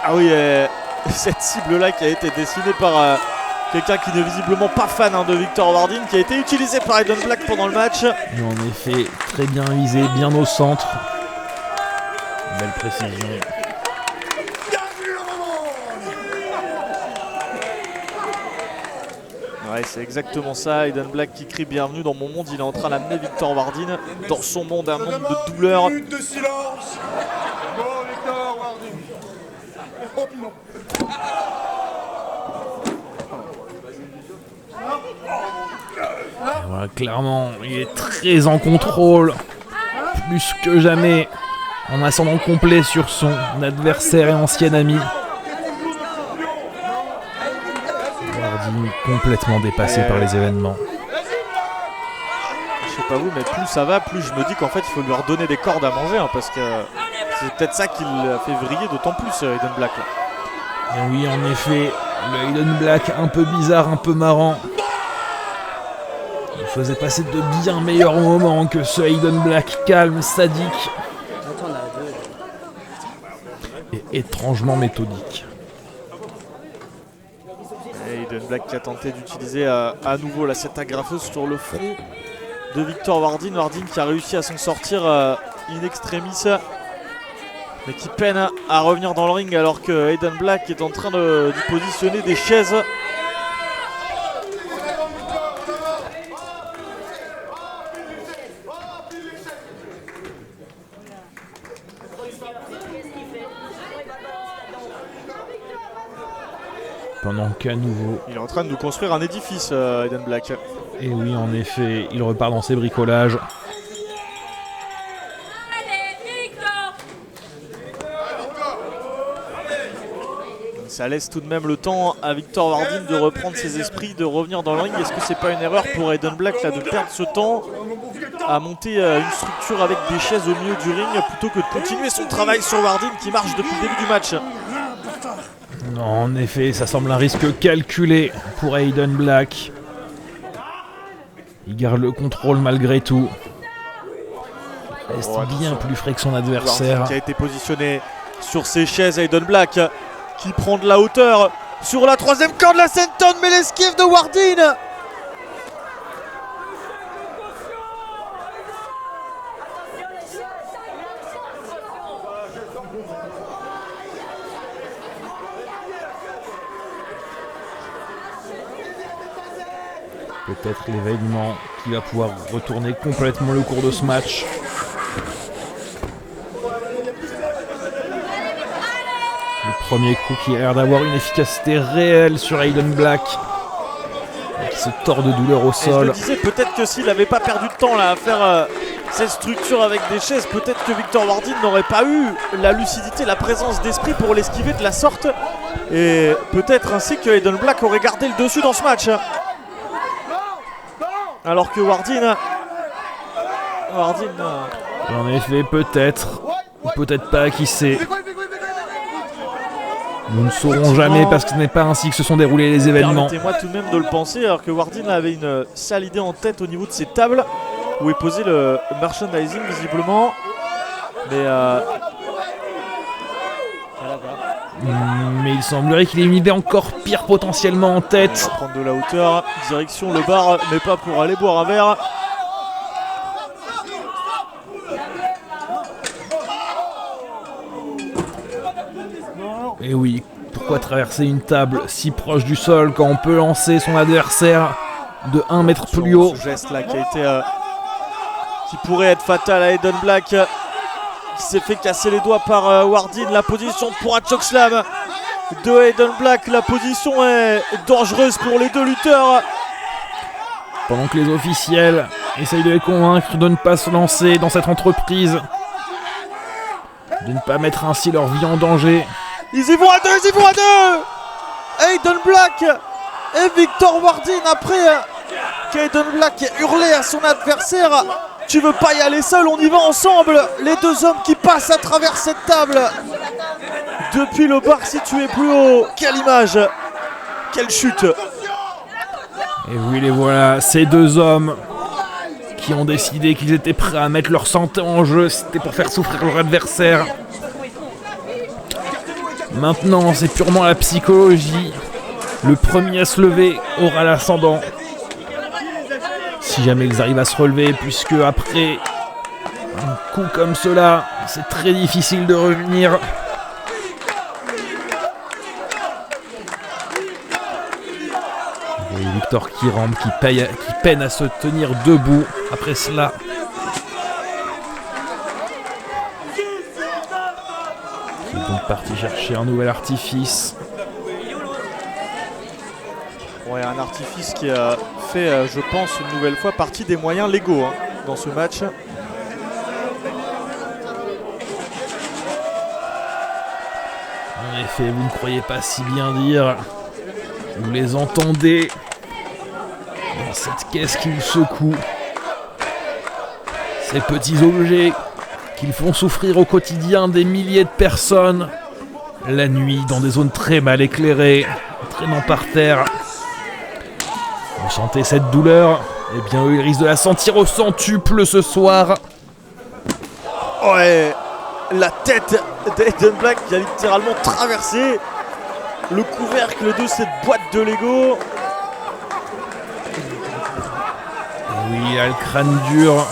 Ah oui, cette cible-là qui a été dessinée par quelqu'un qui n'est visiblement pas fan de Victor Wardin, qui a été utilisé par Aiden Black pendant le match. Et en effet, très bien visé, bien au centre. Belle précision. Ouais, c'est exactement ça. Aiden Black qui crie bienvenue dans mon monde. Il est en train d'amener Victor Wardin dans son monde, un monde de douleur. Minute de silence. Bon, Victor Wardin. Oh, non. Et voilà, clairement, il est très en contrôle. Plus que jamais. En ascendant complet sur son adversaire et ancien ami. Wardin complètement dépassé par les événements. Je sais pas vous, mais plus ça va, plus je me dis qu'en fait il faut lui redonner des cordes à manger, parce que c'est peut-être ça qui l'a fait vriller d'autant plus, Aiden Black. Là. Et oui, en effet, le Aiden Black un peu bizarre, un peu marrant. Il faisait passer de bien meilleurs moments que ce Aiden Black calme, sadique et étrangement méthodique. Aiden Black qui a tenté d'utiliser à nouveau cette agrafeuse sur le front de Victor Wardin. Wardin qui a réussi à s'en sortir in extremis, mais qui peine à revenir dans le ring alors que Aiden Black est en train de positionner des chaises. Pendant qu'à nouveau... Il est en train de nous construire un édifice, Aiden Black. Et oui, en effet, il repart dans ses bricolages. Ça laisse tout de même le temps à Victor Wardin de reprendre ses esprits, de revenir dans le ring. Est-ce que c'est pas une erreur pour Aiden Black là, de perdre ce temps à monter une structure avec des chaises au milieu du ring plutôt que de continuer son travail sur Wardin qui marche depuis le début du match? Non, en effet, ça semble un risque calculé pour Aiden Black. Il garde le contrôle malgré tout. Il reste bien plus frais que son adversaire. Wardin qui a été positionné sur ses chaises, Aiden Black qui prend de la hauteur sur la troisième corde, la senton, mais l'esquive de Wardin. Peut-être l'événement qui va pouvoir retourner complètement le cours de ce match. Le premier coup qui a l'air d'avoir une efficacité réelle sur Aiden Black. Qui se tord de douleur au sol. Et je le disais, peut-être que s'il n'avait pas perdu de temps là, à faire cette structure avec des chaises, peut-être que Victor Wardin n'aurait pas eu la lucidité, la présence d'esprit pour l'esquiver de la sorte. Et peut-être ainsi que Aiden Black aurait gardé le dessus dans ce match. Alors que Wardin... En effet, peut-être. Peut-être pas, qui sait. Nous ne saurons jamais parce que ce n'est pas ainsi que se sont déroulés les événements. Permettez-moi tout de même de le penser, alors que Wardin avait une sale idée en tête au niveau de ses tables où est posé le merchandising visiblement. Mais il semblerait qu'il ait une idée encore pire potentiellement en tête. Il va prendre de la hauteur, direction le bar, mais pas pour aller boire un verre. Et oui, pourquoi traverser une table si proche du sol quand on peut lancer son adversaire de 1 mètre plus haut? Ce geste là qui a été qui pourrait être fatal à Aiden Black, qui s'est fait casser les doigts par Wardin. La position pour un chokeslam de Aiden Black, la position est dangereuse pour les deux lutteurs. Pendant que les officiels essayent de les convaincre de ne pas se lancer dans cette entreprise, de ne pas mettre ainsi leur vie en danger. Ils y vont à deux, Aiden Black et Victor Wardin après qu'Aiden Black ait hurlé à son adversaire. Tu veux pas y aller seul, on y va ensemble. Les deux hommes qui passent à travers cette table depuis le bar situé plus haut. Quelle image, quelle chute. Et oui, les voilà, ces deux hommes qui ont décidé qu'ils étaient prêts à mettre leur santé en jeu. C'était pour faire souffrir leur adversaire. Maintenant, c'est purement la psychologie. Le premier à se lever aura l'ascendant. Si jamais ils arrivent à se relever, puisque après un coup comme cela, c'est très difficile de revenir. Et Victor qui rampe, qui peine à se tenir debout après cela. Il est donc parti chercher un nouvel artifice. Ouais, un artifice qui a fait, je pense, une nouvelle fois partie des moyens légaux dans ce match. En effet, vous ne croyez pas si bien dire. Vous les entendez dans cette caisse qui vous secoue. Ces petits objets qu'ils font souffrir au quotidien des milliers de personnes. La nuit, dans des zones très mal éclairées, traînant par terre. Vous sentez cette douleur? Eh bien, eux, ils risquent de la sentir au centuple ce soir. Ouais, la tête d'Aiden Black qui a littéralement traversé le couvercle de cette boîte de Lego. Oui, il a le crâne dur.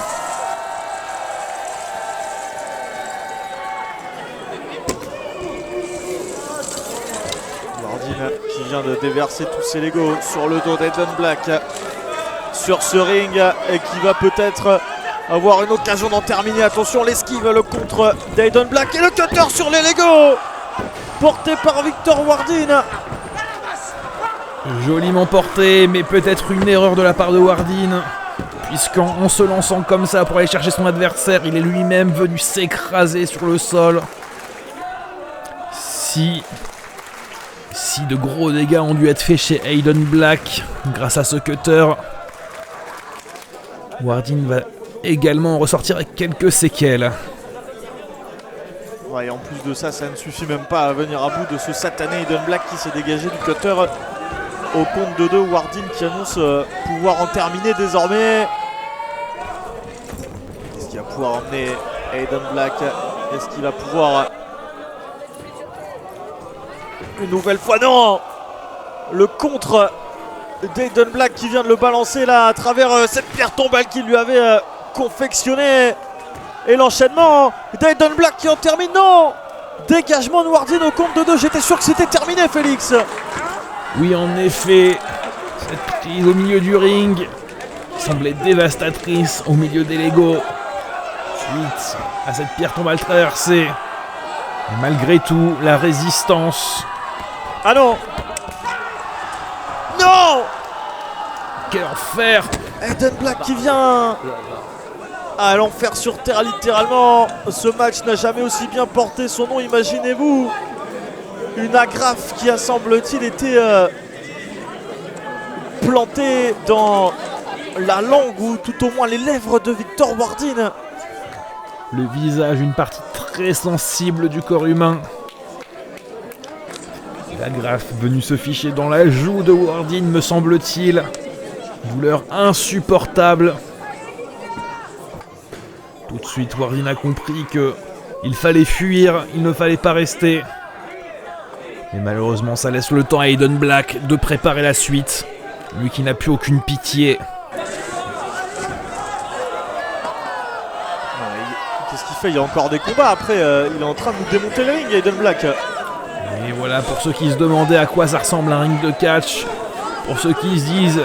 Wardin qui vient de déverser tous ses Lego sur le dos d'Aiden Black sur ce ring et qui va peut-être avoir une occasion d'en terminer. Attention, l'esquive, le contre d'Aiden Black et le cutter sur les Lego porté par Victor Wardin. Joliment porté, mais peut-être une erreur de la part de Wardin. Puisqu'en se lançant comme ça pour aller chercher son adversaire, il est lui-même venu s'écraser sur le sol. Si de gros dégâts ont dû être faits chez Aiden Black grâce à ce cutter, Wardin va également ressortir avec quelques séquelles. Ouais, et en plus de ça, ça ne suffit même pas à venir à bout de ce satané Aiden Black qui s'est dégagé du cutter au compte de 2. Wardin qui annonce pouvoir en terminer désormais. Est-ce qu'il va pouvoir emmener Aiden Black? Est-ce qu'il va pouvoir une nouvelle fois? Non! Le contre d'Aiden Black qui vient de le balancer là à travers cette pierre tombale qu'il lui avait confectionnée. Et l'enchaînement d'Aiden Black qui en termine. Non! Dégagement de Wardin au compte de 2. J'étais sûr que c'était terminé, Félix. Oui, en effet, cette prise au milieu du ring semblait dévastatrice au milieu des Lego. Suite à cette pierre tombale traversée. Et malgré tout, la résistance. Ah non! Non! Quel enfer! Aiden Black qui vient à l'enfer sur terre littéralement. Ce match n'a jamais aussi bien porté son nom, imaginez-vous. Une agrafe qui a semble-t-il été plantée dans la langue ou tout au moins les lèvres de Victor Wardin. Le visage, une partie très sensible du corps humain. L'agrafe venue se ficher dans la joue de Wardin, me semble-t-il. Douleur insupportable. Tout de suite, Wardin a compris que il fallait fuir, il ne fallait pas rester. Mais malheureusement, ça laisse le temps à Aiden Black de préparer la suite. Lui qui n'a plus aucune pitié. Qu'est-ce qu'il fait? Il y a encore des combats après. Il est en train de nous démonter le ring, Aiden Black. Et voilà, pour ceux qui se demandaient à quoi ça ressemble un ring de catch, pour ceux qui se disent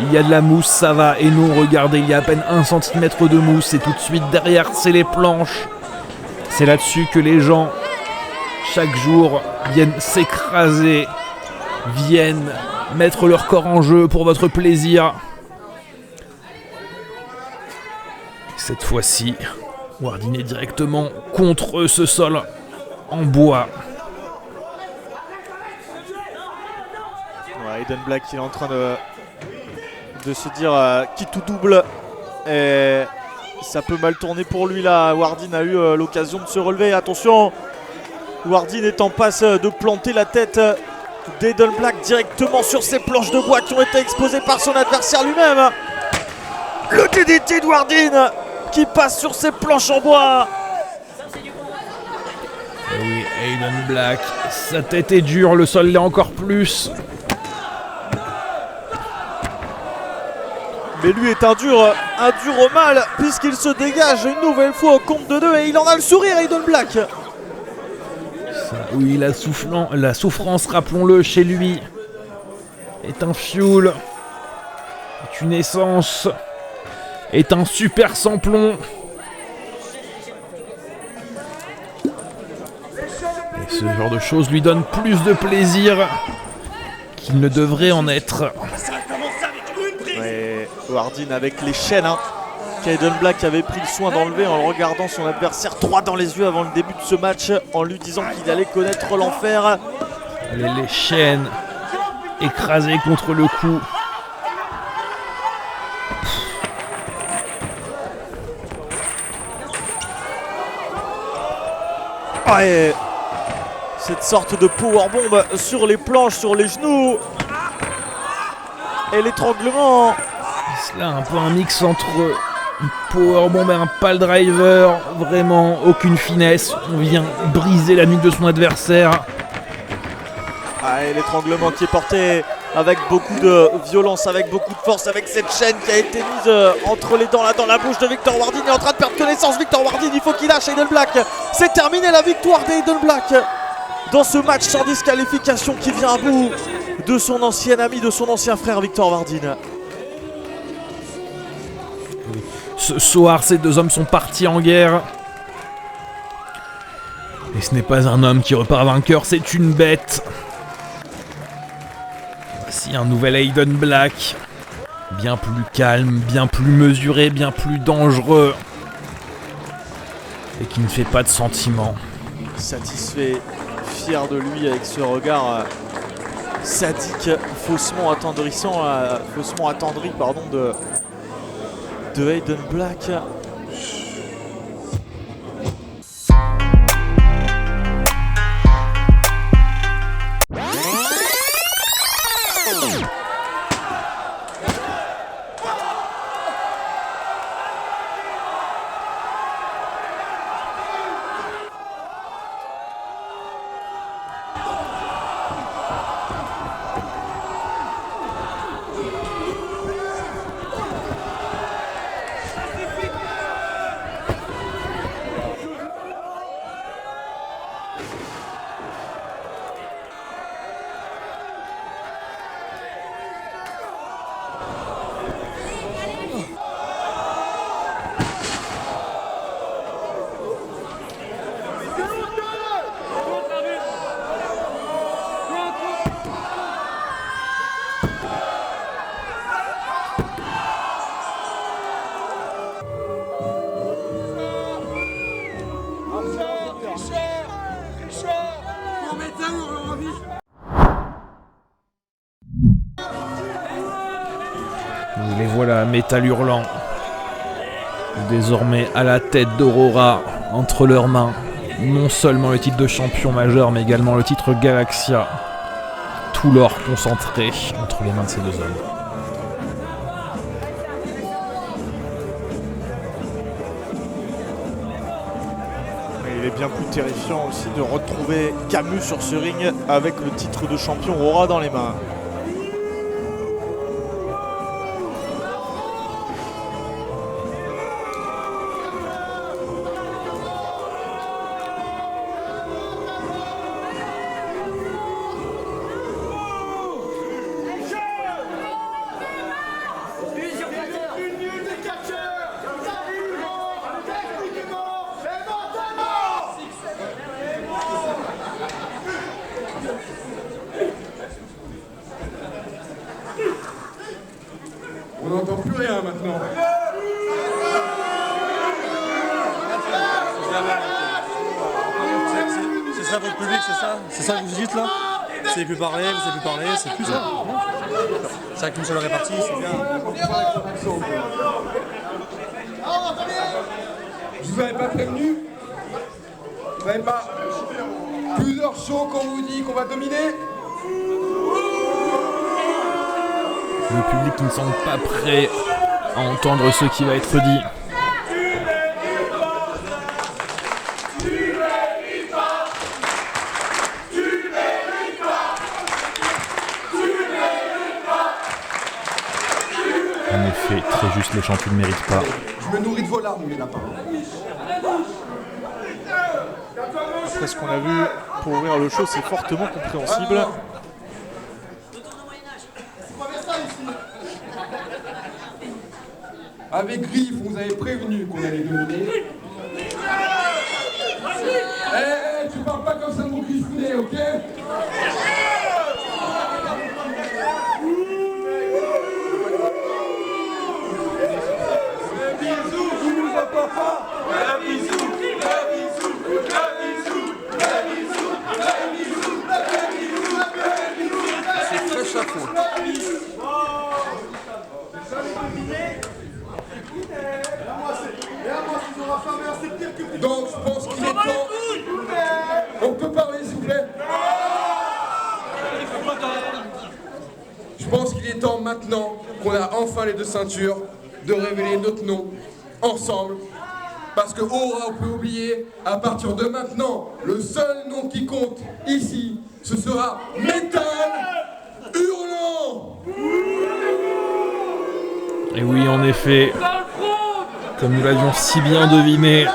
il y a de la mousse, ça va, et non, regardez, il y a à peine 1 cm de mousse, et tout de suite derrière, c'est les planches. C'est là-dessus que les gens, chaque jour, viennent s'écraser, viennent mettre leur corps en jeu pour votre plaisir. Cette fois-ci, Wardin est directement contre ce sol en bois. Ouais, Aiden Black il est en train de se dire qui tout double. Et ça peut mal tourner pour lui là. Wardin a eu l'occasion de se relever. Attention, Wardin est en passe de planter la tête d'Aiden Black directement sur ces planches de bois qui ont été exposées par son adversaire lui-même. Le DDT de Wardin qui passe sur ces planches en bois. Et oui, Aiden Black, sa tête est dure, le sol l'est encore plus. Mais lui est un dur au mal, puisqu'il se dégage une nouvelle fois au compte de 2 et il en a le sourire, Aiden Black. Oui, la souffrance, rappelons-le, chez lui, est un fuel, est une essence, est un super sans-plomb. Et ce genre de choses lui donne plus de plaisir qu'il ne devrait en être. Ouais, Wardin avec les chaînes qu'Aiden Black avait pris le soin d'enlever en regardant son adversaire droit dans les yeux avant le début de ce match, en lui disant qu'il allait connaître l'enfer. Les chaînes écrasées contre le cou. Ouais, cette sorte de powerbomb sur les planches, sur les genoux. Et l'étranglement. C'est là un peu un mix entre une powerbomb et un pile driver. Vraiment aucune finesse. On vient briser la nuque de son adversaire. Ah, et l'étranglement qui est porté avec beaucoup de violence, avec beaucoup de force, avec cette chaîne qui a été mise entre les dents là dans la bouche de Victor Wardin. Il est en train de perdre connaissance. Victor Wardin, il faut qu'il lâche Aiden Black. C'est terminé la victoire d'Aiden Black dans ce match sans disqualification qui vient à bout de son ancien ami, de son ancien frère Victor Wardin. Ce soir, ces deux hommes sont partis en guerre. Et ce n'est pas un homme qui repart vainqueur, c'est une bête. Voici un nouvel Aiden Black. Bien plus calme, bien plus mesuré, bien plus dangereux. Et qui ne fait pas de sentiments. Satisfait, fier de lui avec ce regard sadique, faussement attendri de Aiden Black. Les voilà, Métal Hurlant. Désormais à la tête d'Aurora, entre leurs mains. Non seulement le titre de champion majeur, mais également le titre Galaxia. Tout l'or concentré entre les mains de ces deux hommes. Il est bien plus terrifiant aussi de retrouver Camus sur ce ring avec le titre de champion Aurora dans les mains. On n'entend plus rien maintenant. C'est ça votre public, c'est ça? C'est ça que vous dites là? Vous savez plus parler, vous savez plus parler, c'est plus ça. C'est avec une seule répartie, c'est bien. Je vous avais pas prévenu? Vous n'avez pas plusieurs shows qu'on vous dit qu'on va dominer? Le public qui ne semble pas prêt à entendre ce qui va être dit. juste les champions ne méritent pas. Je me nourris de vos larmes, les lapins. Après ce qu'on a vu pour ouvrir le show, c'est fortement compréhensible. Avec Griff, on vous avait prévenu qu'on allait dominer. Tu parles pas comme ça de mon griffounet, ok? C'est très chapeau. Donc je pense qu'il est temps. On peut parler s'il vous plaît. Je pense qu'il est temps maintenant qu'on a enfin les 2 ceintures de révéler notre nom ensemble. Parce que Aurora, on peut oublier, à partir de maintenant, le seul nom qui compte ici, ce sera Métal Hurlant. Et oui, en effet, comme nous l'avions si bien deviné,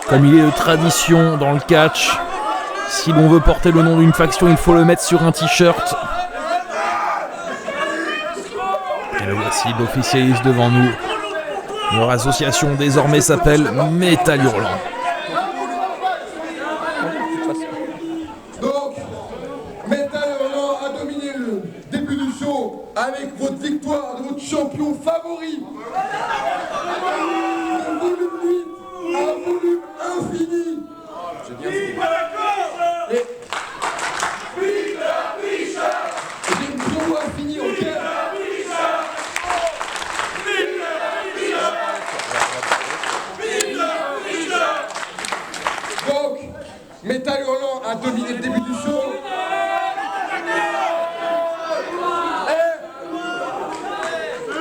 comme il est de tradition dans le catch, si l'on veut porter le nom d'une faction, il faut le mettre sur un t-shirt. Et le voici, il officialise devant nous. Leur association désormais s'appelle Métal Hurlant. Donc, Métal Hurlant a dominé le début du show avec votre victoire de votre champion favori. Un volume 8, un volume infini. J'ai bien dit. Et j'ai une promo infinie, ok? Donc, Métal Hurlant a dominé le début du show. Et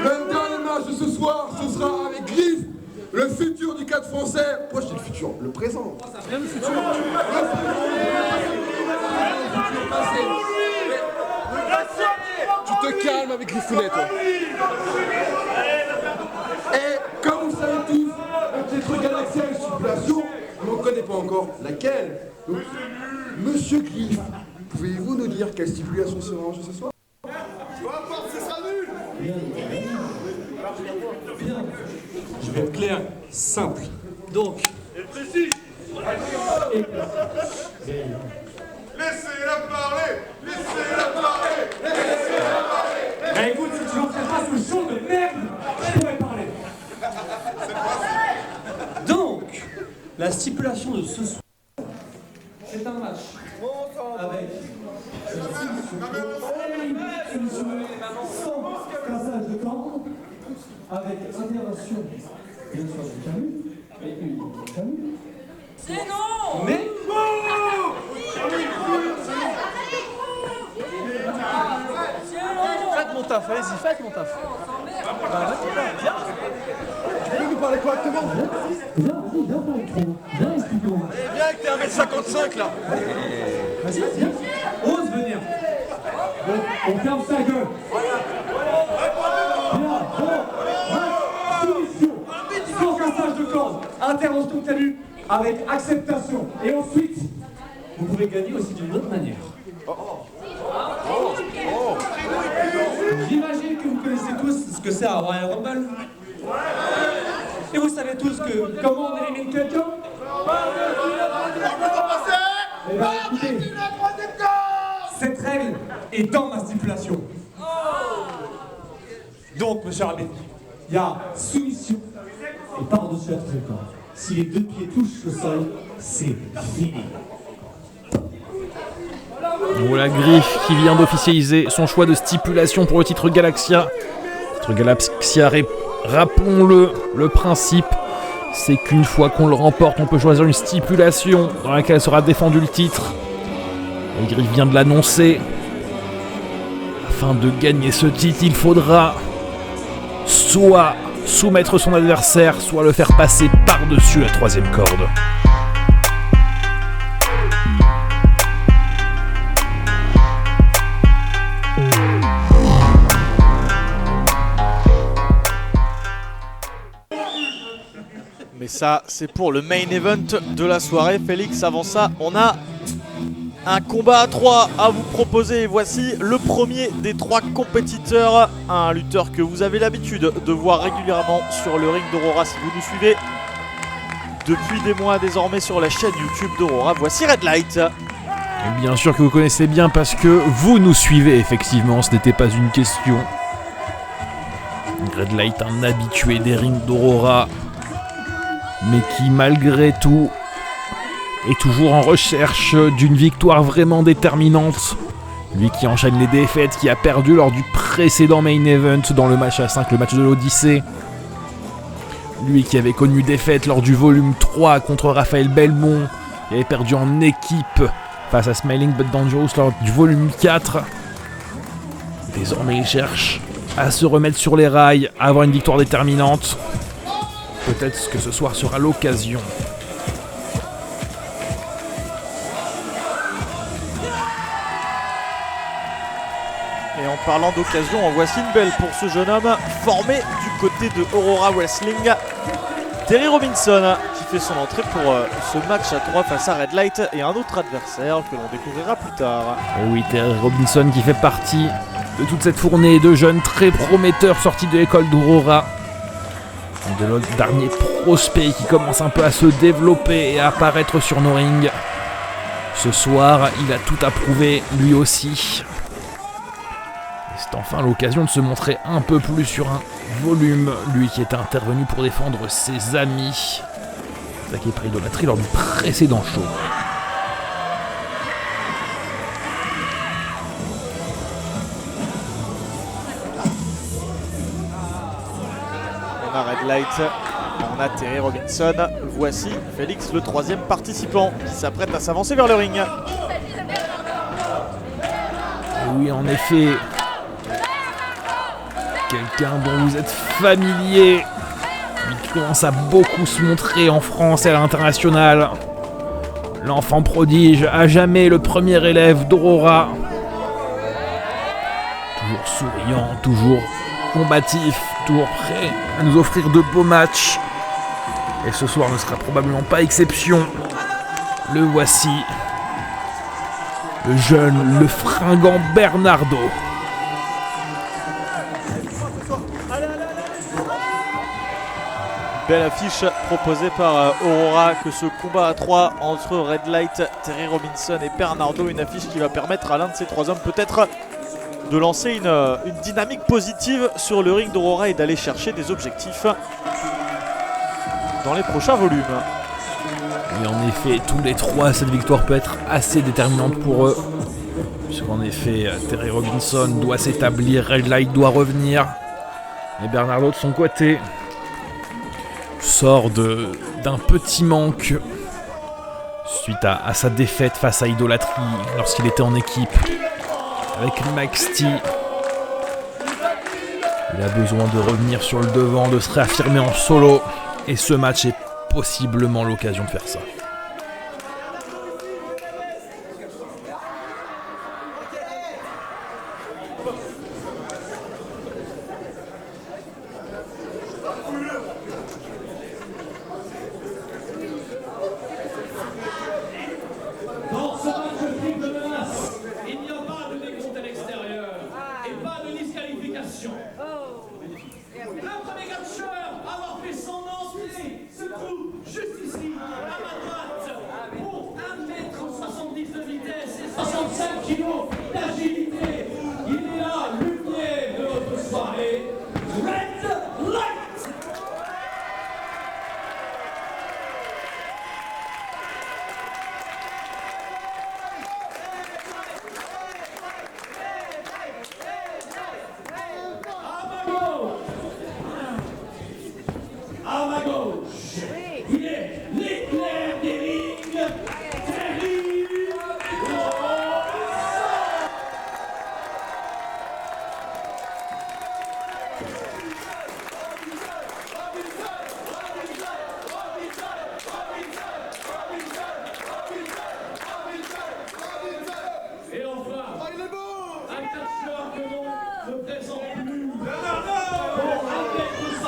le dernier match de ce soir, ce sera avec Griff, le futur du cadre français. Moi, je dis le futur, le présent. Même le futur. Tu te calmes avec Griffounet, toi. Et comme vous savez tous, le titre Galaxia et Stipulation, on n'en connaît pas encore laquelle. Donc, Monsieur Griff, pouvez-vous nous dire quelle stipulation sera en jeu ce soir? Je vais être clair, simple. Donc. Et précis. Laissez-la parler. Laissez-la parler. Bah écoute, si tu n'entrais pas ce show de merde, je pourrais parler. Donc, la stipulation de ce soir, C'est un match avec sans cassage de camp, avec intervention bien sûr du camus et une camus. C'est non. Mais faites mon taf, allez-y, faites mon taf. Tu peux nous parler correctement? viens par le micro, viens explique-moi. Eh bien que t'es 1m55 là. Vas-y, viens, ose venir. Bon, on ferme sa gueule. Bien, bon, soumission, sans cassage de corde, intervention camus avec acceptation. Et ensuite, vous pouvez gagner aussi d'une autre manière. J'imagine que vous connaissez tous ce que c'est un Royal Rumble. Et vous savez tous que comment on élimine quelqu'un. Eh ben, écoutez, cette règle est dans ma stipulation. Donc, monsieur Rabet, il y a soumission et par-dessus la trajectoire. Si les 2 pieds touchent le sol, c'est fini. Voilà Griff qui vient d'officialiser son choix de stipulation pour le titre Galaxia. Titre Galaxia, rappelons-le, le principe, c'est qu'une fois qu'on le remporte, on peut choisir une stipulation dans laquelle sera défendu le titre. Et Griff vient de l'annoncer. Afin de gagner ce titre, il faudra soit soumettre son adversaire, soit le faire passer par-dessus la 3e corde. ça, c'est pour le main event de la soirée. Félix, avant ça, on a un combat à 3 à vous proposer. Voici le premier des 3 compétiteurs. Un lutteur que vous avez l'habitude de voir régulièrement sur le ring d'Aurora si vous nous suivez depuis des mois désormais sur la chaîne YouTube d'Aurora. Voici Red Light. Et bien sûr que vous connaissez bien parce que vous nous suivez, effectivement, ce n'était pas une question. Red Light, un habitué des rings d'Aurora, mais qui malgré tout est toujours en recherche d'une victoire vraiment déterminante. Lui qui enchaîne les défaites, qui a perdu lors du précédent main event dans le match à 5, le match de l'Odyssée. Lui qui avait connu défaite lors du volume 3 contre Raphaël Belmont, qui avait perdu en équipe face à Smiling But Dangerous lors du volume 4. Désormais il cherche à se remettre sur les rails, à avoir une victoire déterminante. Peut-être que ce soir sera l'occasion. Et en parlant d'occasion, en voici une belle pour ce jeune homme formé du côté de Aurora Wrestling. Terry Robinson qui fait son entrée pour ce match à 3 face à Red Light et un autre adversaire que l'on découvrira plus tard. Et oui, Terry Robinson qui fait partie de toute cette fournée de jeunes très prometteurs sortis de l'école d'Aurora. De notre dernier prospect qui commence un peu à se développer et à apparaître sur nos rings. Ce soir, il a tout à prouver lui aussi. C'est enfin l'occasion de se montrer un peu plus sur un volume, lui qui était intervenu pour défendre ses amis. Attaqué par idolâtrie lors du précédent show. On a Red Light, on a Terry Robinson. Voici Félix, le 3e participant, qui s'apprête à s'avancer vers le ring. Et oui, en effet, quelqu'un dont vous êtes familier, lui qui commence à beaucoup se montrer en France et à l'international. L'enfant prodige, à jamais le premier élève d'Aurora. Toujours souriant, toujours combatif, toujours prêt à nous offrir de beaux matchs. Et ce soir ne sera probablement pas exception. Le voici. Le jeune, le fringant Bernardo. Belle affiche proposée par Aurora, que ce combat à 3 entre Red Light, Terry Robinson et Bernardo, une affiche qui va permettre à l'un de ces 3 hommes peut-être de lancer une dynamique positive sur le ring d'Aurora et d'aller chercher des objectifs dans les prochains volumes. Et en effet, tous les 3, cette victoire peut être assez déterminante pour eux. Puisqu'en effet, Terry Robinson doit s'établir, Red Light doit revenir. Et Bernardo de son côté sort d'un petit manque suite à sa défaite face à Idolatry lorsqu'il était en équipe avec Max T. Il a besoin de revenir sur le devant, de se réaffirmer en solo. Et ce match est possiblement l'occasion de faire ça. Dans ce match de menace, il n'y a pas de décompte à l'extérieur et pas de disqualification. Le premier catcheur à avoir fait son entrée se trouve juste ici, à ma droite, pour 1m70 de vitesse et 65 kg d'agilité. Il est la lumière de notre soirée, Red Light. À ma gauche, il est l'éclair des rings, Terry Et enfin, un catcheur que l'on ne présente plus. Pour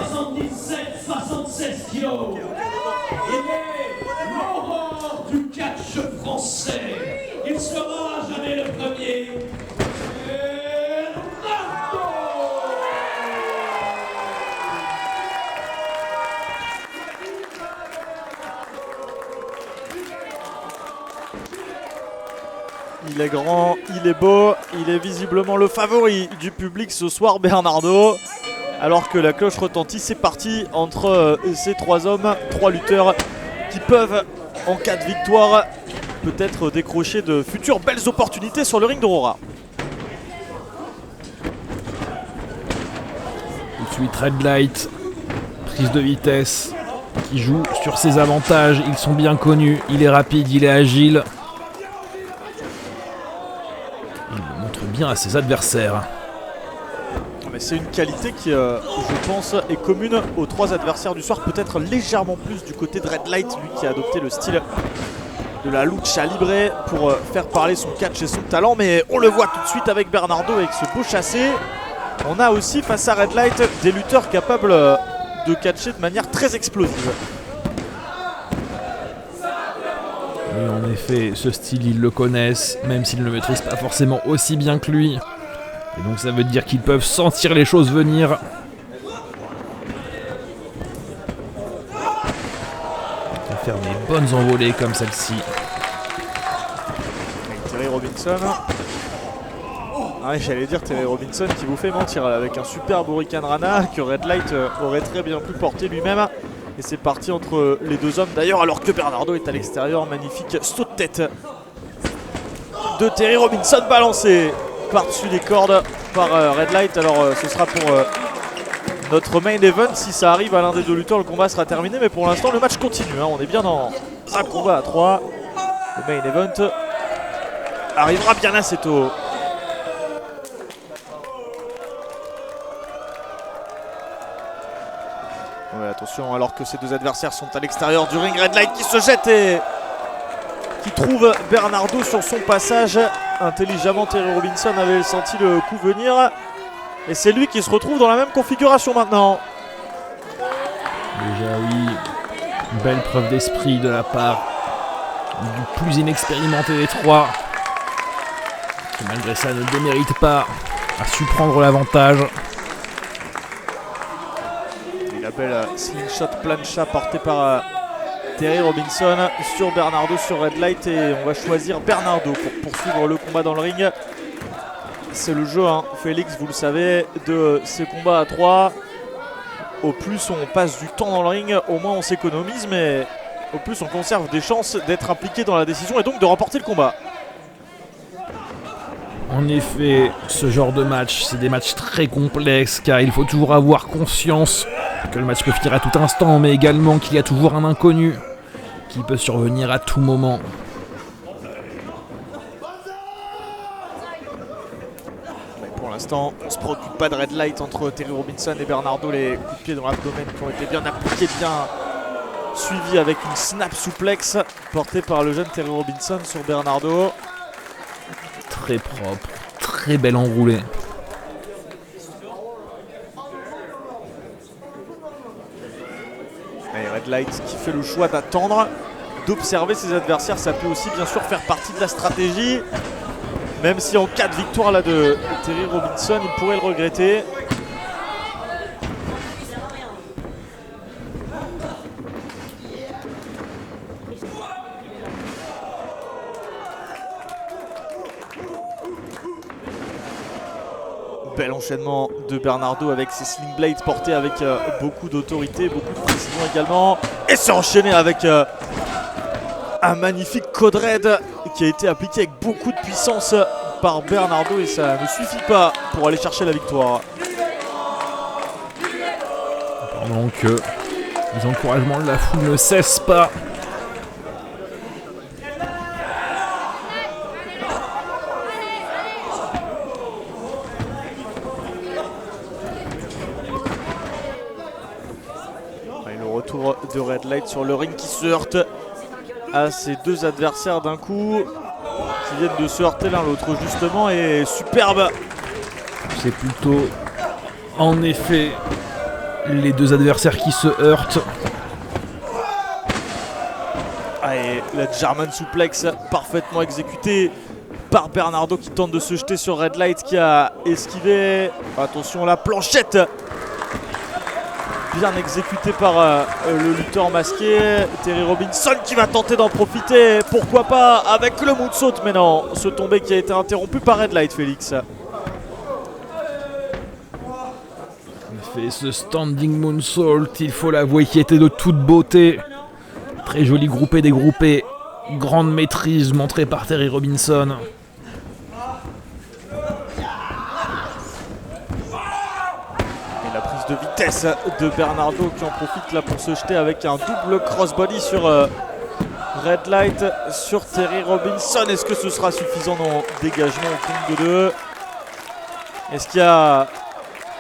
1m77, 76 kg. catch français. Il sera à jamais le premier. Il est grand, il est beau, il est visiblement le favori du public ce soir, Bernardo. Alors que la cloche retentit, c'est parti entre ces trois hommes, trois lutteurs qui peuvent, en cas de victoire, peut-être décrocher de futures belles opportunités sur le ring d'Aurora. Tout de suite, Red Light, prise de vitesse, qui joue sur ses avantages. Ils sont bien connus, il est rapide, il est agile. Il le montre bien à ses adversaires. Mais c'est une qualité qui, je pense, est commune aux trois adversaires du soir. Peut-être légèrement plus du côté de Red Light, lui qui a adopté le style de la lucha libre pour faire parler son catch et son talent. Mais on le voit tout de suite avec Bernardo, avec ce beau chassé. On a aussi face à Red Light des lutteurs capables de catcher de manière très explosive. Et en effet, ce style, ils le connaissent, même s'ils ne le maîtrisent pas forcément aussi bien que lui. Et donc ça veut dire qu'ils peuvent sentir les choses venir. Et faire des bonnes envolées comme celle-ci. Avec Terry Robinson. Ah, j'allais dire Terry Robinson qui vous fait mentir là, avec un super Hurricane Rana que Red Light aurait très bien pu porter lui-même. Et c'est parti entre les deux hommes d'ailleurs, alors que Bernardo est à l'extérieur. Magnifique saut de tête de Terry Robinson balancé par-dessus les cordes par Red Light. Alors ce sera pour notre main event. Si ça arrive à l'un des deux lutteurs, le combat sera terminé. Mais pour l'instant, le match continue. On est bien dans un combat à 3. Le main event arrivera bien assez tôt. Ouais, attention, alors que ces deux adversaires sont à l'extérieur du ring. Red Light qui se jette et qui trouve Bernardo sur son passage. Intelligemment, Terry Robinson avait senti le coup venir. Et c'est lui qui se retrouve dans la même configuration maintenant. Déjà oui, une belle preuve d'esprit de la part du plus inexpérimenté des trois. Qui malgré ça ne démérite pas, a su prendre l'avantage. Et la belle slingshot plancha portée par Terry Robinson sur Bernardo, sur Red Light. Et on va choisir Bernardo pour poursuivre le combat dans le ring. C'est le jeu, hein, Félix, vous le savez, de ces combats à 3. Au plus on passe du temps dans le ring, au moins on s'économise, mais au plus on conserve des chances d'être impliqué dans la décision et donc de remporter le combat. En effet, ce genre de match, c'est des matchs très complexes car il faut toujours avoir conscience que le match peut finir à tout instant, mais également qu'il y a toujours un inconnu qui peut survenir à tout moment. Pour l'instant, on ne se préoccupe pas de Red Light entre Terry Robinson et Bernardo. Les coups de pied dans l'abdomen qui ont été bien appliqués, bien suivis avec une snap souplex portée par le jeune Terry Robinson sur Bernardo. Très propre, très belle enroulée. Et Red Light qui fait le choix d'attendre, d'observer ses adversaires. Ça peut aussi bien sûr faire partie de la stratégie. Même si en cas de victoire là de Terry Robinson, il pourrait le regretter. Bel enchaînement de Bernardo avec ses sling blades portés avec beaucoup d'autorité, beaucoup de précision également. Et c'est enchaîné avec un magnifique code red qui a été appliqué avec beaucoup de puissance par Bernardo et ça ne suffit pas pour aller chercher la victoire. Pendant que les encouragements de la foule ne cessent pas. Et le retour de Red Light sur le ring qui se heurte à ses deux adversaires d'un coup, qui viennent de se heurter l'un l'autre justement, et superbe. C'est plutôt en effet les deux adversaires qui se heurtent. Et la German suplex parfaitement exécutée par Bernardo qui tente de se jeter sur Red Light qui a esquivé. Attention, la planchette bien exécutée par le lutteur masqué. Terry Robinson qui va tenter d'en profiter, pourquoi pas, avec le moonsault. Mais non, ce tombé qui a été interrompu par Red Light, Félix. Il fait ce standing moonsault, il faut l'avouer, qui était de toute beauté. Très joli groupé dégroupé. Grande maîtrise montrée par Terry Robinson. Et la prise de vitesse de Bernardo qui en profite là pour se jeter avec un double crossbody sur Red Light, sur Terry Robinson. Est-ce que ce sera suffisant? Non, dégagement au compte de 2. Est-ce qu'il y a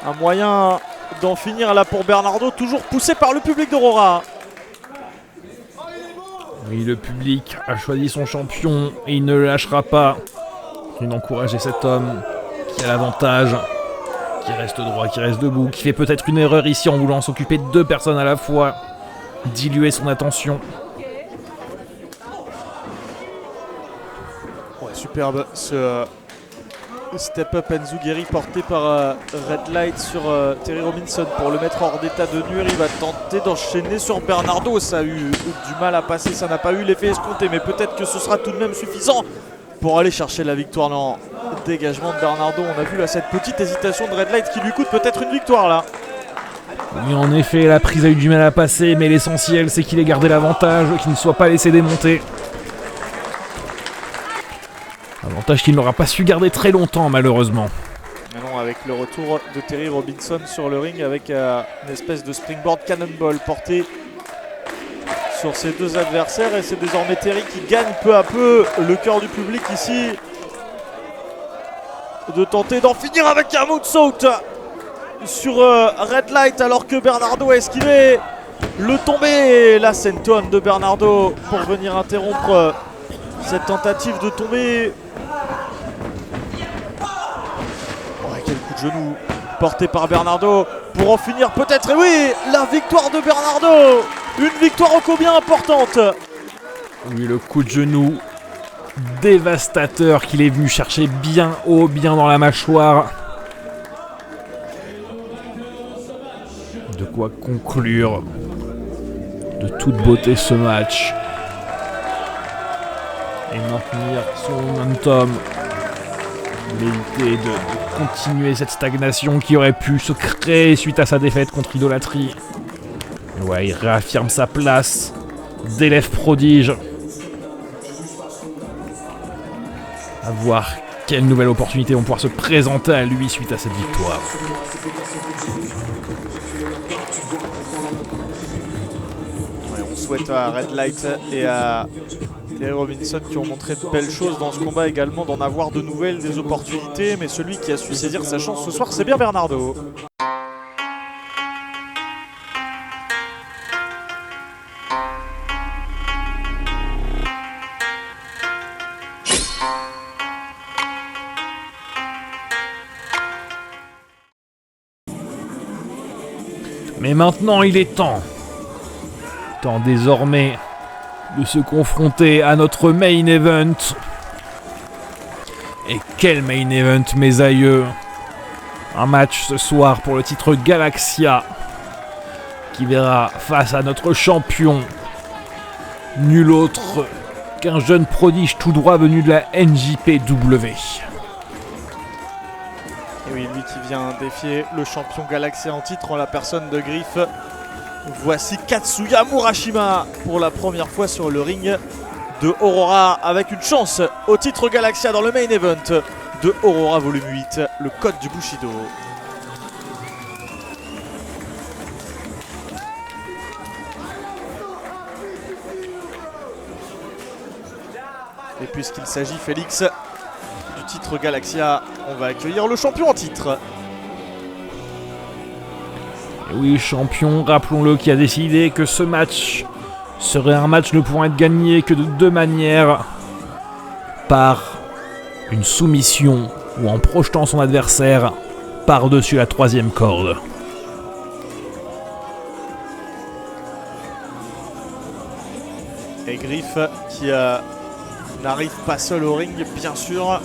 un moyen d'en finir là pour Bernardo, toujours poussé par le public d'Aurora? Oui, le public a choisi son champion et il ne le lâchera pas. Il encourager cet homme qui a l'avantage, qui reste droit, qui reste debout, qui fait peut-être une erreur ici en voulant s'occuper de 2 personnes à la fois, diluer son attention. Ouais, superbe ce step-up Enzuguri porté par Red Light sur Terry Robinson pour le mettre hors d'état de nuire. Il va tenter d'enchaîner sur Bernardo. Ça a eu du mal à passer, ça n'a pas eu l'effet escompté, mais peut-être que ce sera tout de même suffisant pour aller chercher la victoire. Non, dégagement de Bernardo. On a vu là cette petite hésitation de Red Light qui lui coûte peut-être une victoire là. Oui, en effet, la prise a eu du mal à passer, mais l'essentiel c'est qu'il ait gardé l'avantage, qu'il ne soit pas laissé démonter. Avantage qu'il n'aura pas su garder très longtemps, malheureusement. Mais non, avec le retour de Terry Robinson sur le ring avec une espèce de springboard cannonball porté sur ses 2 adversaires. Et c'est désormais Terry qui gagne peu à peu le cœur du public ici. De tenter d'en finir avec un moonsault sur Red Light alors que Bernardo a esquivé le tombé. Et la senton de Bernardo pour venir interrompre cette tentative de tomber. Quel coup de genou porté par Bernardo pour en finir peut-être. Et oui, la victoire de Bernardo. Une victoire ô combien importante. Oui, le coup de genou dévastateur qu'il est venu chercher bien haut, bien dans la mâchoire. De quoi conclure de toute beauté ce match et maintenir son momentum. L'éviter de continuer cette stagnation qui aurait pu se créer suite à sa défaite contre Idolâtrie. Ouais, il réaffirme sa place d'élève prodige. À voir quelle nouvelle opportunité vont pouvoir se présenter à lui suite à cette victoire. Ouais, on souhaite à Red Light et à Terry Robinson qui ont montré de belles choses dans ce combat également, d'en avoir de nouvelles, des opportunités, mais celui qui a su saisir sa chance ce soir, c'est bien Bernardo. Mais maintenant il est temps désormais de se confronter à notre main event. Et quel main event, mes aïeux! Un match ce soir pour le titre Galaxia qui verra face à notre champion, nul autre qu'un jeune prodige tout droit venu de la NJPW. Et oui, lui qui vient défier le champion Galaxia en titre en la personne de Griff. Voici Katsuya Murashima pour la première fois sur le ring de Aurora avec une chance au titre Galaxia dans le main event de Aurora volume 8, le code du Bushido. Et puisqu'il s'agit, Félix, du titre Galaxia, on va accueillir le champion en titre. Et oui, champion, rappelons-le, qui a décidé que ce match serait un match ne pouvant être gagné que de 2 manières. Par une soumission ou en projetant son adversaire par-dessus la 3e corde. Et Griff qui n'arrive pas seul au ring, bien sûr.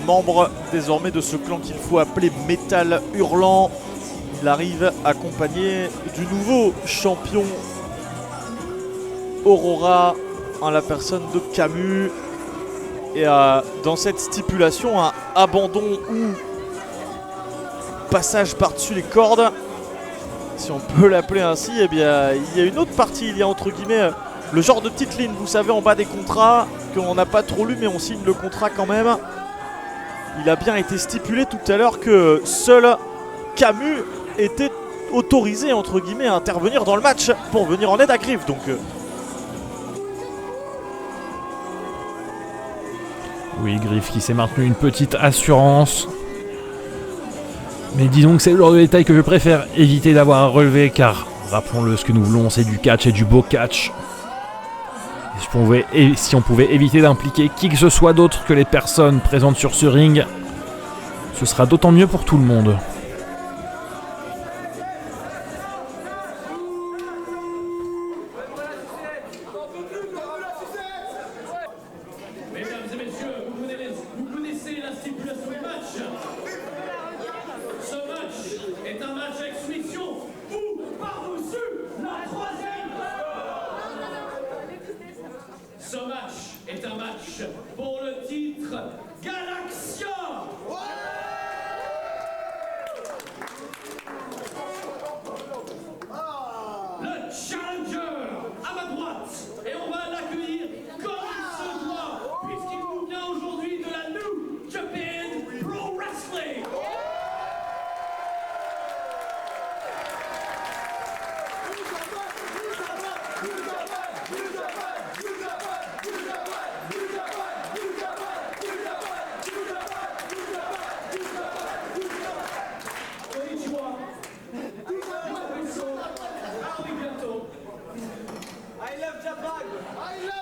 Membre désormais de ce clan qu'il faut appeler Métal Hurlant. Il arrive accompagné du nouveau champion Aurora en la personne de Camus. Et dans cette stipulation, un abandon ou passage par-dessus les cordes, si on peut l'appeler ainsi, eh bien, il y a une autre partie, il y a entre guillemets le genre de petite ligne, vous savez, en bas des contrats, qu'on n'a pas trop lu, mais on signe le contrat quand même. Il a bien été stipulé tout à l'heure que seul Camus était autorisé, entre guillemets, à intervenir dans le match pour venir en aide à Griff. Donc, oui, Griff qui s'est maintenu une petite assurance. Mais disons que c'est le genre de détail que je préfère éviter d'avoir à relever, car rappelons-le, ce que nous voulons, c'est du catch et du beau catch. Et si on pouvait éviter d'impliquer qui que ce soit d'autre que les personnes présentes sur ce ring, ce sera d'autant mieux pour tout le monde. Mesdames et messieurs, vous connaissez la stipulation du match. Ce match est un match avec soumission ou par-dessus la troisième. Ce match est un match pour le titre Galaxia. Le challenger à ma droite, et on va l'accueillir comme il se doit, puisqu'il nous vient aujourd'hui de la New Japan Pro Wrestling.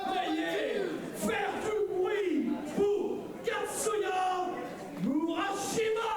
Veuillez faire du bruit pour Katsuya Murashima.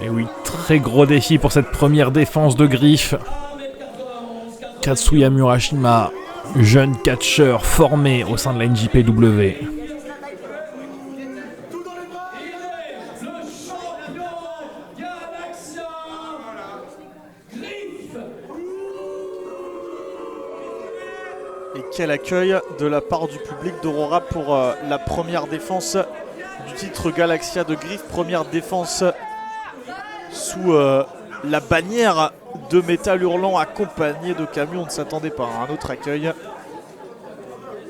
Et oui, très gros défi pour cette première défense de Griff. Katsuya Murashima, jeune catcheur formé au sein de la NJPW. et quel accueil de la part du public d'Aurora pour la première défense du titre Galaxia de Griff. Première défense sous la bannière de Métal Hurlant accompagné de Camus. On ne s'attendait pas à un autre accueil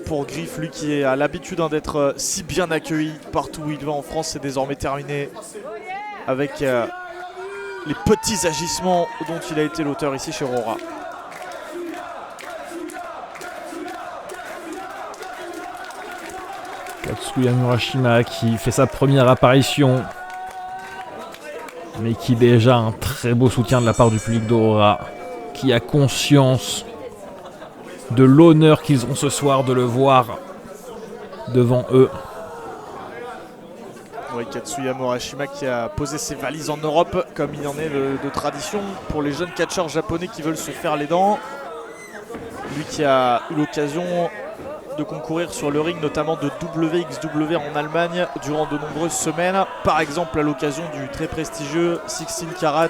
pour Griff, lui qui a l'habitude d'être si bien accueilli partout où il va en France. C'est désormais terminé avec les petits agissements dont il a été l'auteur ici chez Aurora. Katsuya Murashima qui fait sa première apparition, mais qui déjà a un très beau soutien de la part du public d'Aurora, qui a conscience de l'honneur qu'ils ont ce soir de le voir devant eux. Oui, Katsuya Murashima qui a posé ses valises en Europe, comme il en est de tradition pour les jeunes catcheurs japonais qui veulent se faire les dents. Lui qui a eu l'occasion de concourir sur le ring, notamment de WXW en Allemagne durant de nombreuses semaines, par exemple à l'occasion du très prestigieux 16 Carat.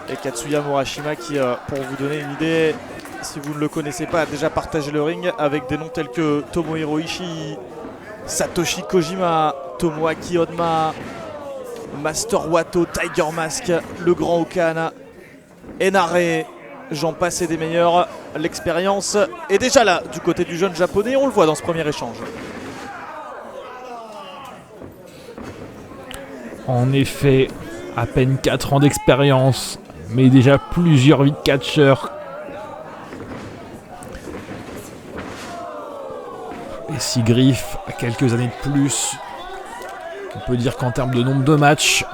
Et Katsuya Murashima qui, pour vous donner une idée, si vous ne le connaissez pas, a déjà partagé le ring avec des noms tels que Tomohiro Ishii, Satoshi Kojima, Tomoaki Honma, Master Wato, Tiger Mask, le Grand Okan, Enare, j'en passe et des meilleurs. L'expérience est déjà là du côté du jeune japonais, on le voit dans ce premier échange. En effet, à peine 4 ans d'expérience, mais déjà plusieurs vies de catcheurs. Et si Griff a quelques années de plus, on peut dire qu'en termes de nombre de matchs,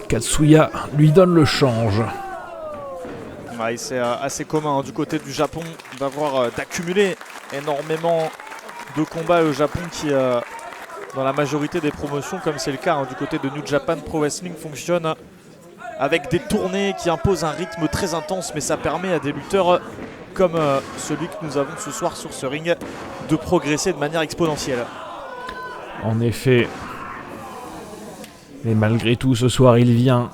Katsuya lui donne le change. Ouais, c'est assez commun du côté du Japon d'accumuler énormément de combats au Japon qui, dans la majorité des promotions, comme c'est le cas du côté de New Japan Pro Wrestling, fonctionne avec des tournées qui imposent un rythme très intense, mais ça permet à des lutteurs comme celui que nous avons ce soir sur ce ring de progresser de manière exponentielle. En effet, et malgré tout ce soir il vient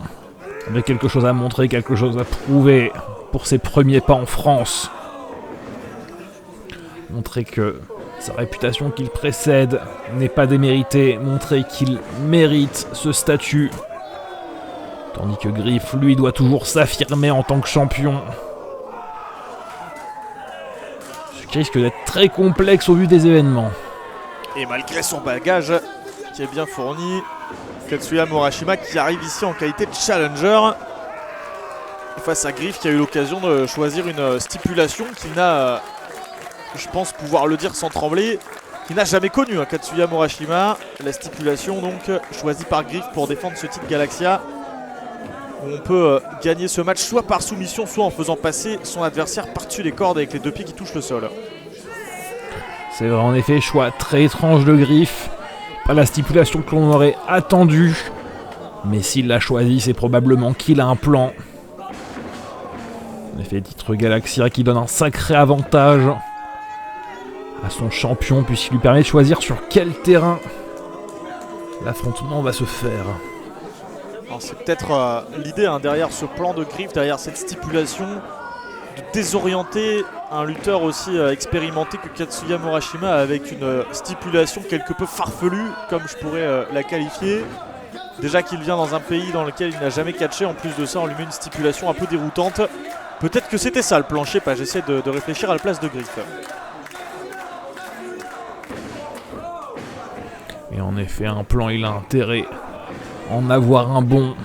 avec quelque chose à montrer, quelque chose à prouver pour ses premiers pas en France. Montrer que sa réputation qu'il précède n'est pas déméritée, montrer qu'il mérite ce statut. Tandis que Griff, lui, doit toujours s'affirmer en tant que champion. Ce qui risque d'être très complexe au vu des événements. Et malgré son bagage qui est bien fourni, Katsuya Morashima qui arrive ici en qualité de challenger face à Griff qui a eu l'occasion de choisir une stipulation qui n'a, je pense pouvoir le dire sans trembler, qui n'a jamais connu Katsuya Morashima. La stipulation donc choisie par Griff pour défendre ce titre Galaxia, où on peut gagner ce match soit par soumission, soit en faisant passer son adversaire par-dessus les cordes avec les deux pieds qui touchent le sol. C'est vrai, en effet, choix très étrange de Griff. Pas la stipulation que l'on aurait attendue. Mais s'il l'a choisi, c'est probablement qu'il a un plan. En effet, titre Galaxia qui donne un sacré avantage à son champion, puisqu'il lui permet de choisir sur quel terrain l'affrontement va se faire. C'est peut-être l'idée derrière ce plan de Griff, derrière cette stipulation, de désorienter un lutteur aussi expérimenté que Katsuya Morashima avec une stipulation quelque peu farfelue, comme je pourrais la qualifier. Déjà qu'il vient dans un pays dans lequel il n'a jamais catché, en plus de ça on lui met une stipulation un peu déroutante. Peut-être que c'était ça le plan, je sais pas, j'essaie de réfléchir à la place de Griff. Et en effet, un plan, il a intérêt en avoir un bon,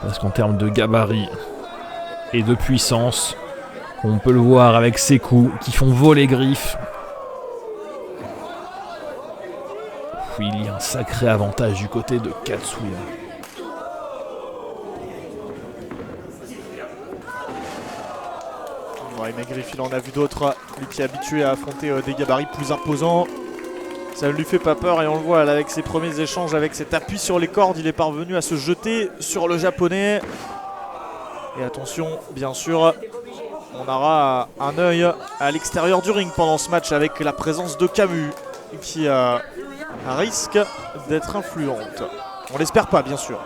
parce qu'en termes de gabarit et de puissance, on peut le voir avec ses coups qui font voler Griff. Il y a un sacré avantage du côté de Katsuya. Ouais, mais Griff il en a vu d'autres, lui qui est habitué à affronter des gabarits plus imposants. Ça ne lui fait pas peur et on le voit là, avec ses premiers échanges, avec cet appui sur les cordes, il est parvenu à se jeter sur le japonais. Et attention, bien sûr, on aura un œil à l'extérieur du ring pendant ce match avec la présence de Camus qui risque d'être influente. On l'espère pas, bien sûr.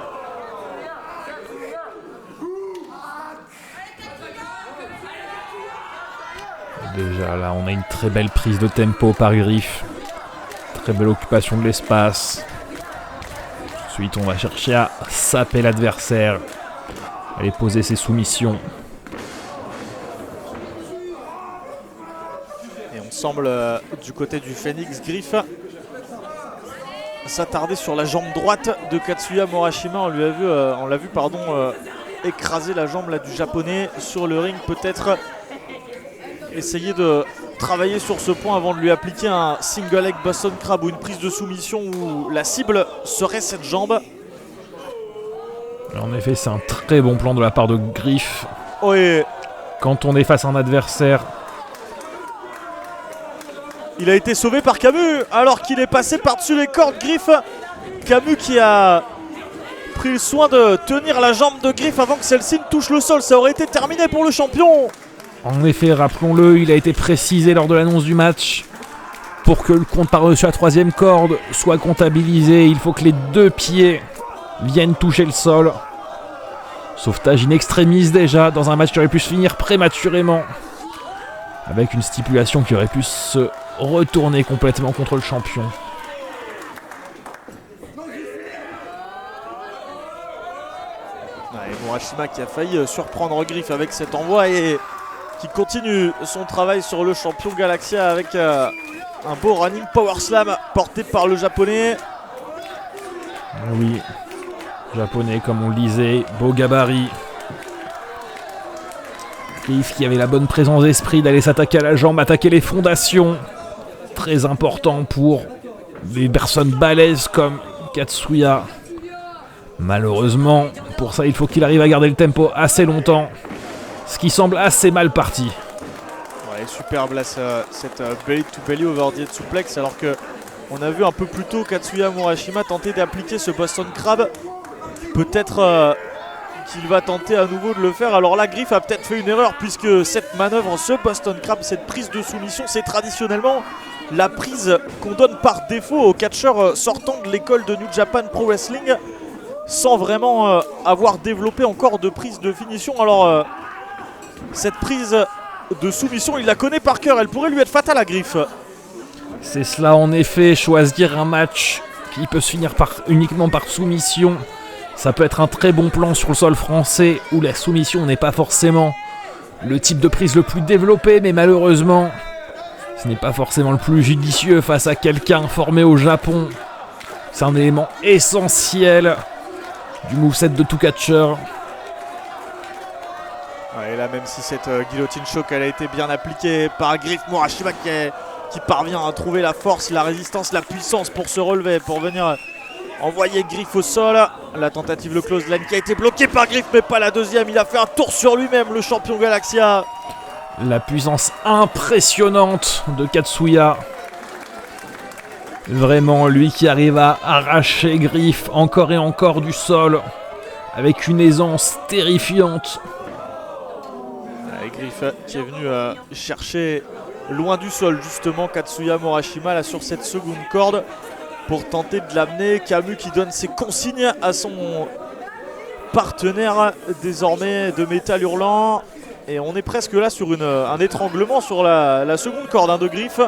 Déjà là, on a une très belle prise de tempo par Griff. Très belle occupation de l'espace. Ensuite, on va chercher à saper l'adversaire. Aller poser ses soumissions. Et on semble, du côté du Phoenix, Griff s'attarder sur la jambe droite de Katsuya Morashima. On l'a vu écraser la jambe là, du japonais sur le ring. Peut-être essayer de travailler sur ce point avant de lui appliquer un single leg Boston Crab ou une prise de soumission où la cible serait cette jambe. En effet, c'est un très bon plan de la part de Griff. Oui. Quand on est face à un adversaire. Il a été sauvé par Camus alors qu'il est passé par-dessus les cordes. Griff, Camus qui a pris le soin de tenir la jambe de Griff avant que celle-ci ne touche le sol. Ça aurait été terminé pour le champion. En effet, rappelons-le, il a été précisé lors de l'annonce du match. Pour que le compte par-dessus la troisième corde soit comptabilisé, il faut que les deux pieds viennent toucher le sol. Sauvetage in extremis déjà, dans un match qui aurait pu se finir prématurément. Avec une stipulation qui aurait pu se retourner complètement contre le champion. Et Morashima qui a failli surprendre Griff avec cet envoi et qui continue son travail sur le champion Galaxia avec un beau running power slam porté par le japonais. Oui. Japonais comme on le disait, beau gabarit. Griff qui avait la bonne présence d'esprit d'aller s'attaquer à la jambe, attaquer les fondations. Très important pour des personnes balèzes comme Katsuya. Malheureusement, pour ça il faut qu'il arrive à garder le tempo assez longtemps. Ce qui semble assez mal parti. Ouais, superbe là cette belly to belly over the head suplex, alors que on a vu un peu plus tôt Katsuya Murashima tenter d'appliquer ce Boston Crab. Peut-être qu'il va tenter à nouveau de le faire. Alors là, Griff a peut-être fait une erreur, puisque cette manœuvre, ce Boston Crab, cette prise de soumission, c'est traditionnellement la prise qu'on donne par défaut aux catcheurs sortant de l'école de New Japan Pro Wrestling, sans vraiment avoir développé encore de prise de finition. Alors cette prise de soumission, il la connaît par cœur, elle pourrait lui être fatale à Griff. C'est cela en effet, choisir un match qui peut se finir uniquement par soumission. Ça peut être un très bon plan sur le sol français où la soumission n'est pas forcément le type de prise le plus développé, mais malheureusement, ce n'est pas forcément le plus judicieux face à quelqu'un formé au Japon. C'est un élément essentiel du moveset de tout catcheur. Et là, même si cette guillotine choke elle a été bien appliquée par Griff, Murashima qui parvient à trouver la force, la résistance, la puissance pour se relever, pour venir envoyer Griff au sol. La tentative de close line qui a été bloquée par Griff, mais pas la deuxième. Il a fait un tour sur lui-même, le champion Galaxia. La puissance impressionnante de Katsuya. Vraiment, lui qui arrive à arracher Griff encore et encore du sol avec une aisance terrifiante. Et Griff qui est venu chercher loin du sol justement Katsuya Murashima là sur cette seconde corde pour tenter de l'amener. Camus qui donne ses consignes à son partenaire désormais de métal hurlant. Et on est presque là sur un étranglement sur la seconde corde de Griff.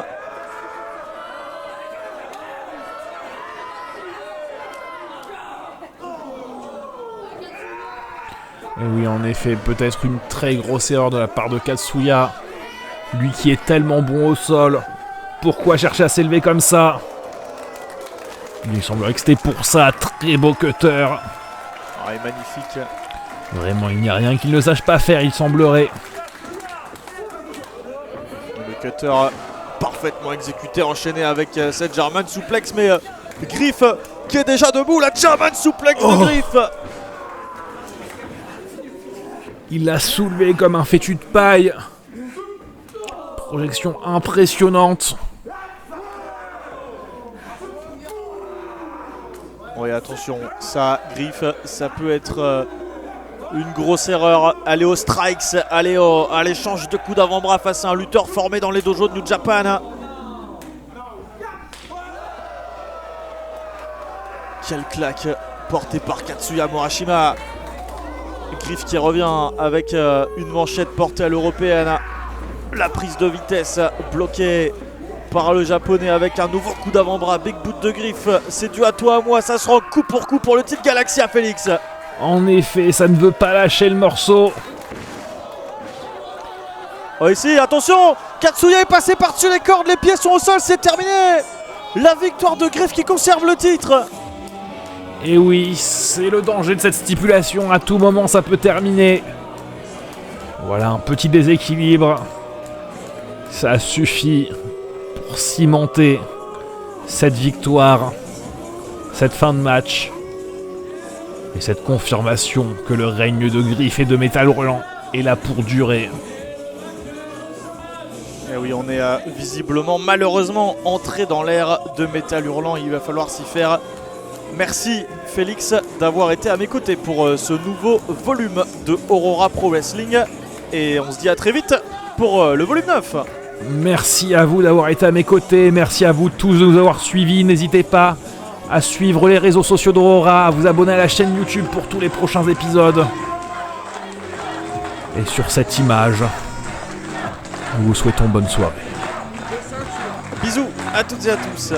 Et oui, en effet, peut-être une très grosse erreur de la part de Katsuya. Lui qui est tellement bon au sol. Pourquoi chercher à s'élever comme ça? Il semblerait que c'était pour ça. Très beau cutter. Ah, il est magnifique. Vraiment, il n'y a rien qu'il ne sache pas faire, il semblerait. Le cutter parfaitement exécuté, enchaîné avec cette German suplex. Mais Griff qui est déjà debout. La German suplex de Griff. Il l'a soulevé comme un fétu de paille. Projection impressionnante. Oui, attention, ça, Griff, ça peut être une grosse erreur. Aller aux strikes, aller à l'échange de coups d'avant-bras face à un lutteur formé dans les dojos de New Japan. Quelle claque portée par Katsuya Murashima. Griff qui revient avec une manchette portée à l'européenne. La prise de vitesse bloquée par le japonais avec un nouveau coup d'avant-bras. Big boot de Griff, c'est dû à toi, à moi. Ça se rend coup pour coup pour le titre Galaxia, Félix. En effet, ça ne veut pas lâcher le morceau. Oh, ici, attention, Katsuya est passé par-dessus les cordes. Les pieds sont au sol, c'est terminé. La victoire de Griff qui conserve le titre. Et oui, c'est le danger de cette stipulation, à tout moment ça peut terminer. Voilà, un petit déséquilibre. Ça suffit pour cimenter cette victoire, cette fin de match. Et cette confirmation que le règne de Griff et de Métal Hurlant est là pour durer. Et oui, on est visiblement, malheureusement, entré dans l'ère de Métal Hurlant. Il va falloir s'y faire. Merci Félix d'avoir été à mes côtés pour ce nouveau volume de Aurora Pro Wrestling. Et on se dit à très vite pour le volume 9. Merci à vous d'avoir été à mes côtés. Merci à vous tous de nous avoir suivis. N'hésitez pas à suivre les réseaux sociaux d'Aurora, à vous abonner à la chaîne YouTube pour tous les prochains épisodes. Et sur cette image, nous vous souhaitons bonne soirée. Bisous à toutes et à tous.